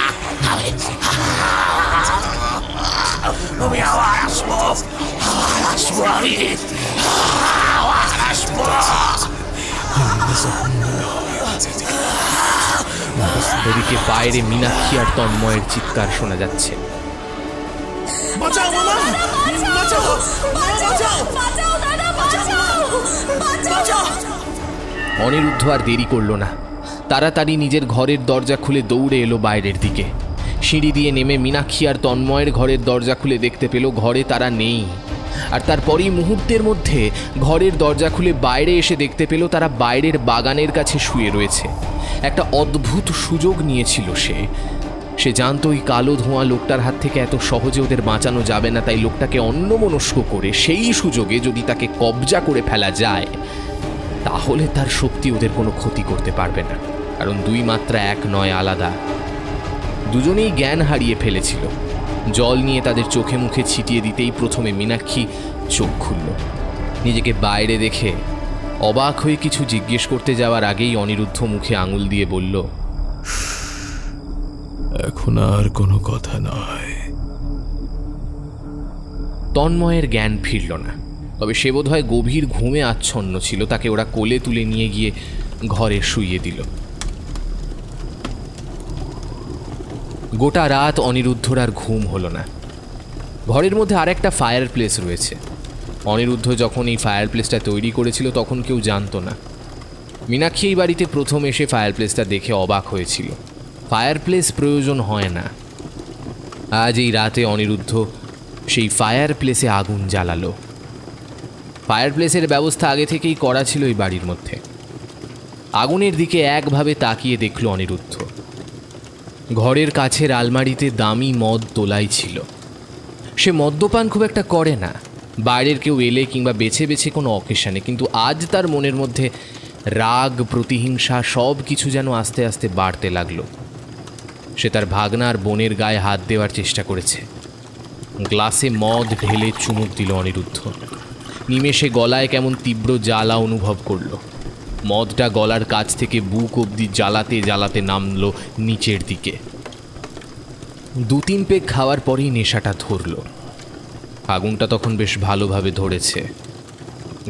আমি আবার আসবো, আমি আবার আসবো। ওদিকে বাইরে মীনাক্ষী আর তন্ময়ের চিৎকার শোনা যাচ্ছে। বাঁচাও মামা, বাঁচাও, বাঁচাও, বাঁচাও দাদা, বাঁচাও, বাঁচাও। অনিরুদ্ধ আর দেরি করল না, তাড়াতাড়ি নিজের ঘরের দরজা খুলে দৌড়ে এলো বাইরের দিকে। সিঁড়ি দিয়ে নেমে মীনাক্ষী আর তন্ময়ের ঘরের দরজা খুলে দেখতে পেল ঘরে তারা নেই। আর তারপরই মুহূর্তের মধ্যে ঘরের দরজা খুলে বাইরে এসে দেখতে পেল তারা বাইরের বাগানের কাছে শুয়ে রয়েছে। একটা অদ্ভুত সুযোগ নিয়েছিল সে জানতো ওই কালো ধোঁয়া লোকটার হাত থেকে এত সহজে ওদের বাঁচানো যাবে না, তাই লোকটাকে অন্যমনস্ক করে সেই সুযোগে যদি তাকে কবজা করে ফেলা যায় তাহলে তার শক্তি ওদের কোনো ক্ষতি করতে পারবে না, কারণ দুই মাত্রা এক নয়, আলাদা। দুজনেই জ্ঞান হারিয়ে ফেলেছিল। জল নিয়ে তাদের চোখে মুখে ছিটিয়ে দিতেই প্রথমে মীনাক্ষী চোখ খুলল। নিজেকে বাইরে দেখে অবাক হয়ে কিছু জিজ্ঞেস করতে যাওয়ার আগেই অনিরুদ্ধ মুখে আঙুল দিয়ে বলল, এখন আর কোনো কথা নয়। তন্ময়ের জ্ঞান ফিরল না, তবে সে বোধহয় গভীর ঘুমে আচ্ছন্ন ছিল। তাকে ওরা কোলে তুলে নিয়ে গিয়ে ঘরে শুইয়ে দিল। গোটা রাত অনিরুদ্ধর আর ঘুম হলো না। ঘরের মধ্যে আরেকটা ফায়ার প্লেস রয়েছে। অনিরুদ্ধ যখন এই ফায়ার প্লেসটা তৈরি করেছিল তখন কেউ জানতো না। মীনাক্ষী এই বাড়িতে প্রথম এসে ফায়ার প্লেসটা দেখে অবাক হয়েছিল। ফায়ার প্লেস প্রয়োজন হয় না। আজ এই রাতে অনিরুদ্ধ সেই ফায়ার প্লেসে আগুন জ্বালালো। ফায়ার প্লেসের ব্যবস্থা আগে থেকেই করা ছিল এই বাড়ির মধ্যে। আগুনের দিকে একভাবে তাকিয়ে দেখল অনিরুদ্ধ। ঘরের কাছের আলমারিতে দামি মদ তোলাই ছিল। সে মদ্যপান খুব একটা করে না, বাইরের কেউ এলে কিংবা বেছে বেছে কোনো অকেশনে, কিন্তু আজ তার মনের মধ্যে রাগ, প্রতিহিংসা সব কিছু যেন আস্তে আস্তে বাড়তে লাগলো। সে তার ভাগনার বোনের গায়ে হাত দেওয়ার চেষ্টা করেছে। গ্লাসে মদ ঢেলে চুমুক দিল অনিরুদ্ধ। নিমেষে গলায় কেমন তীব্র জ্বালা অনুভব করল। মদটা গলার কাছ থেকে বুক অবধি জ্বালাতে জ্বালাতে নামলো নিচের দিকে। 2-3 পেগ খাওয়ার পরেই নেশাটা ধরল। আগুনটা তখন বেশ ভালোভাবে ধরেছে।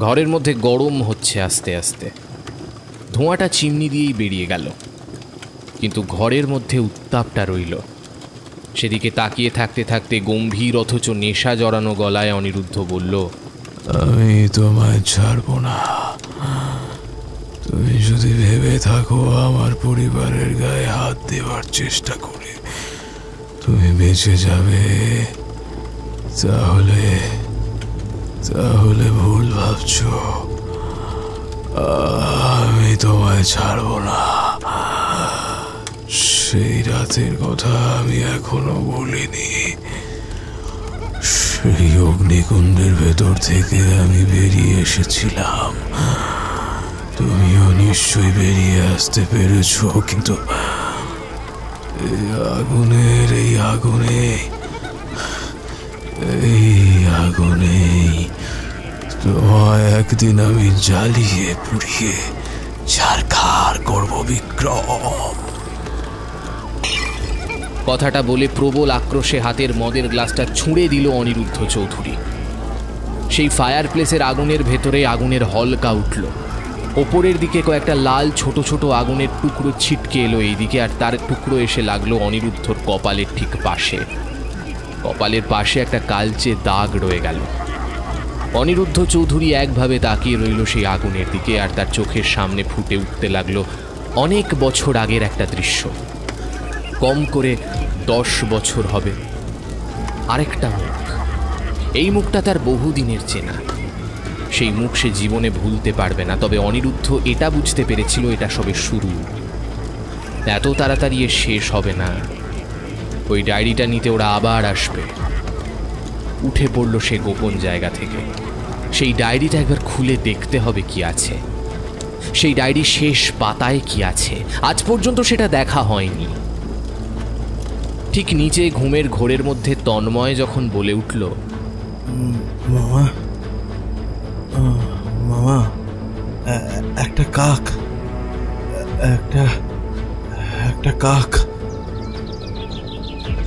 ঘরের মধ্যে গরম হচ্ছে আস্তে আস্তে। ধোঁয়াটা চিমনি দিয়েই বেরিয়ে গেল, কিন্তু ঘরের মধ্যে উত্তাপটা রইল। সেদিকে তাকিয়ে থাকতে থাকতে গম্ভীর অথচ নেশা জড়ানো গলায় অনিরুদ্ধ বলল, আমি তোমায় ছাড়ব না। তুমি যদি ভেবে থাকো আমার পরিবারের গায়ে হাত দেওয়ার চেষ্টা করে তুমি বেঁচে যাবে, তাহলে ভুল ভাবছো। আমি তোমায় ছাড়ব না। সেই রাতের কথা আমি এখনো বলিনি। সেই অগ্নিকুণ্ডের ভেতর থেকে আমি বেরিয়ে এসেছিলাম। তুমিও নিশ্চয়ই বেরিয়ে আসতে পেরেছো, কিন্তু এই আগুনে তোমায় একদিন আমি জ্বালিয়ে পুড়িয়ে ছারখার করব বিক্রম। কথাটা বলে প্রবল আক্রোশে হাতের মদের গ্লাসটা ছুঁড়ে দিল অনিরুদ্ধ চৌধুরী। সেই ফায়ার প্লেসের আগুনের ভেতরে আগুনের হলকা উঠল। ওপরের দিকে কয়েকটা লাল ছোট ছোট আগুনের টুকরো ছিটকে এলো এইদিকে, আর তার টুকরো এসে লাগলো অনিরুদ্ধর কপালের ঠিক পাশে। কপালের পাশে একটা কালচে দাগ রয়ে গেল। অনিরুদ্ধ চৌধুরী একভাবে তাকিয়ে রইল সেই আগুনের দিকে, আর তার চোখের সামনে ফুটে উঠতে লাগলো অনেক বছর আগের একটা দৃশ্য। কম করে 10 বছর হবে। আরেকটা মুখ। এই মুখটা তার বহুদিনের চেনা। সেই মুখ সে জীবনে ভুলতে পারবে না। তবে অনিরুদ্ধ এটা বুঝতে পেরেছিল এটা সবে শুরু, এত তাড়াতাড়ি শেষ হবে না। ওই ডায়েরিটা নিতে ওরা আবার আসবে। উঠে পড়ল সে গোপন জায়গা থেকে। সেই ডায়েরিটা একবার খুলে দেখতে হবে কি আছে। সেই ডায়েরির শেষ পাতায় কি আছে, আজ পর্যন্ত সেটা দেখা হয়নি। ঠিক নিচে ঘুমের ঘোরের মধ্যে তন্ময় যখন বলে উঠল, মামা একটা কাক, একটা কাক।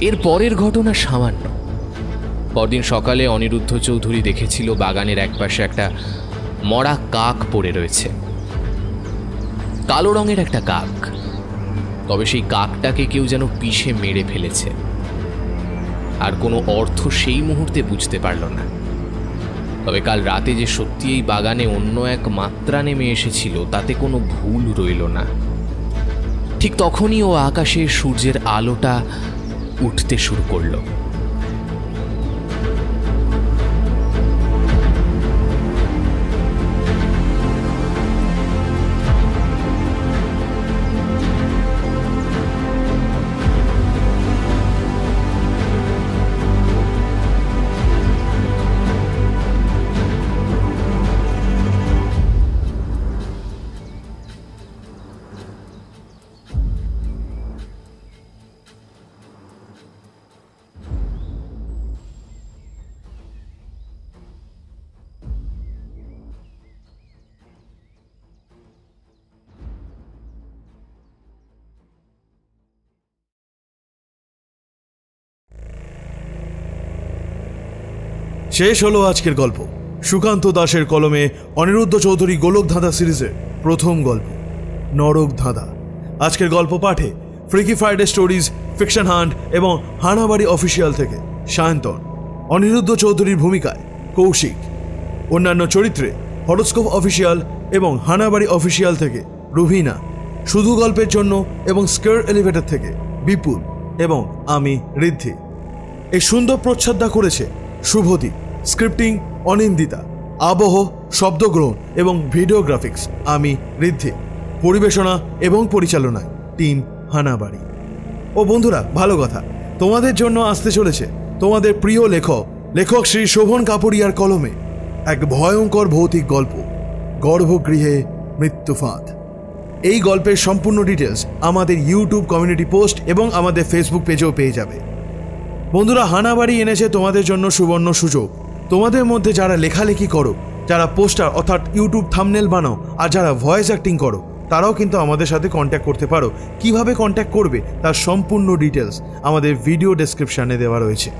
এর পরের ঘটনা সামান্য। পরদিন সকালে অনিরুদ্ধ চৌধুরী দেখেছিল বাগানের একপাশে একটা মরা কাক পড়ে রয়েছে। কালো রঙের একটা কাক, তবে সেই কাকটাকে কেউ যেন পিষে মেরে ফেলেছে। আর কোনো অর্থ সেই মুহূর্তে বুঝতে পারল না। তবে কাল রাতে যে সত্যি এই বাগানে অন্য এক মাত্রা নেমে এসেছিল তাতে কোনো ভুল রইল না। ঠিক তখনই ও আকাশে সূর্যের আলোটা উঠতে শুরু করলো। শেষ হলো আজকের গল্প। সুকান্ত দাসের কলমে অনিরুদ্ধ চৌধুরী গোলক ধাঁধা সিরিজের প্রথম গল্প নরক ধাঁধা। আজকের গল্প পাঠে freaky Friday stories, fiction hunt এবং হানাবাড়ি অফিসিয়াল থেকে সায়ন্তন, অনিরুদ্ধ চৌধুরীর ভূমিকায় কৌশিক, অন্যান্য চরিত্রে হরোস্কোপ অফিসিয়াল এবং হানাবাড়ি অফিসিয়াল থেকে রুহিনা, শুধু গল্পের জন্য এবং স্কেয়ার এলিভেটর থেকে বিপুল এবং আমি ঋদ্ধি। এই সুন্দর প্রচ্ছদটা করেছে শুভদীপ, স্ক্রিপ্টিং অনিন্দিতা, আবহ, শব্দগ্রহণ এবং ভিডিওগ্রাফিক্স আমি ঋদ্ধি, পরিবেশনা এবং পরিচালনায় টিম হানাবাড়ি। ও বন্ধুরা, ভালো কথা, তোমাদের জন্য আসতে চলেছে তোমাদের প্রিয় লেখক শ্রী শোভন কাপুরিয়ার কলমে এক ভয়ঙ্কর ভৌতিক গল্প, গর্ভগৃহে মৃত্যুফাঁদ। এই গল্পের সম্পূর্ণ ডিটেলস আমাদের ইউটিউব কমিউনিটি পোস্ট এবং আমাদের ফেসবুক পেজেও পেয়ে যাবে। বন্ধুরা, হানাবাড়ি এনেছে তোমাদের জন্য সুবর্ণ সুযোগ। তোমাদের মধ্যে যারা লেখালেখি করো, যারা পোস্টার অর্থাৎ ইউটিউব থাম্বনেল বানাও, আর যারা ভয়েস অ্যাক্টিং করো, তারাও কিন্তু আমাদের সাথে কন্ট্যাক্ট করতে পারো। কিভাবে কন্ট্যাক্ট করবে তার সম্পূর্ণ ডিটেলস আমাদের ভিডিও ডেসক্রিপশানে দেওয়া রয়েছে।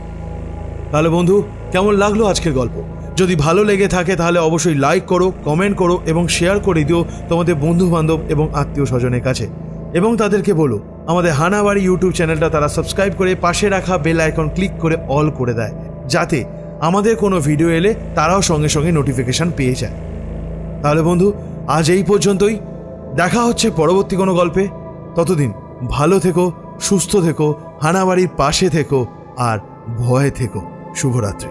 তাহলে বন্ধু, কেমন লাগলো আজকের গল্প? যদি ভালো লেগে থাকে তাহলে অবশ্যই লাইক করো, কমেন্ট করো এবং শেয়ার করে দিও তোমাদের বন্ধু বান্ধব এবং আত্মীয় স্বজনের কাছে। এবং তাদেরকে বলো আমাদের হানাবাড়ি ইউটিউব চ্যানেলটা তারা সাবস্ক্রাইব করে পাশে রাখা বেল আইকন ক্লিক করে অল করে দেয়, যাতে আমাদের কোনো ভিডিও এলে তারাও সঙ্গে সঙ্গে নোটিফিকেশান পেয়ে যায়। তাহলে বন্ধু, আজ এই পর্যন্তই। দেখা হচ্ছে পরবর্তী কোনো গল্পে। ততদিন ভালো থেকো, সুস্থ থেকো, হানাবাড়ির পাশে থেকো আর ভয়ে থেকো। শুভরাত্রি।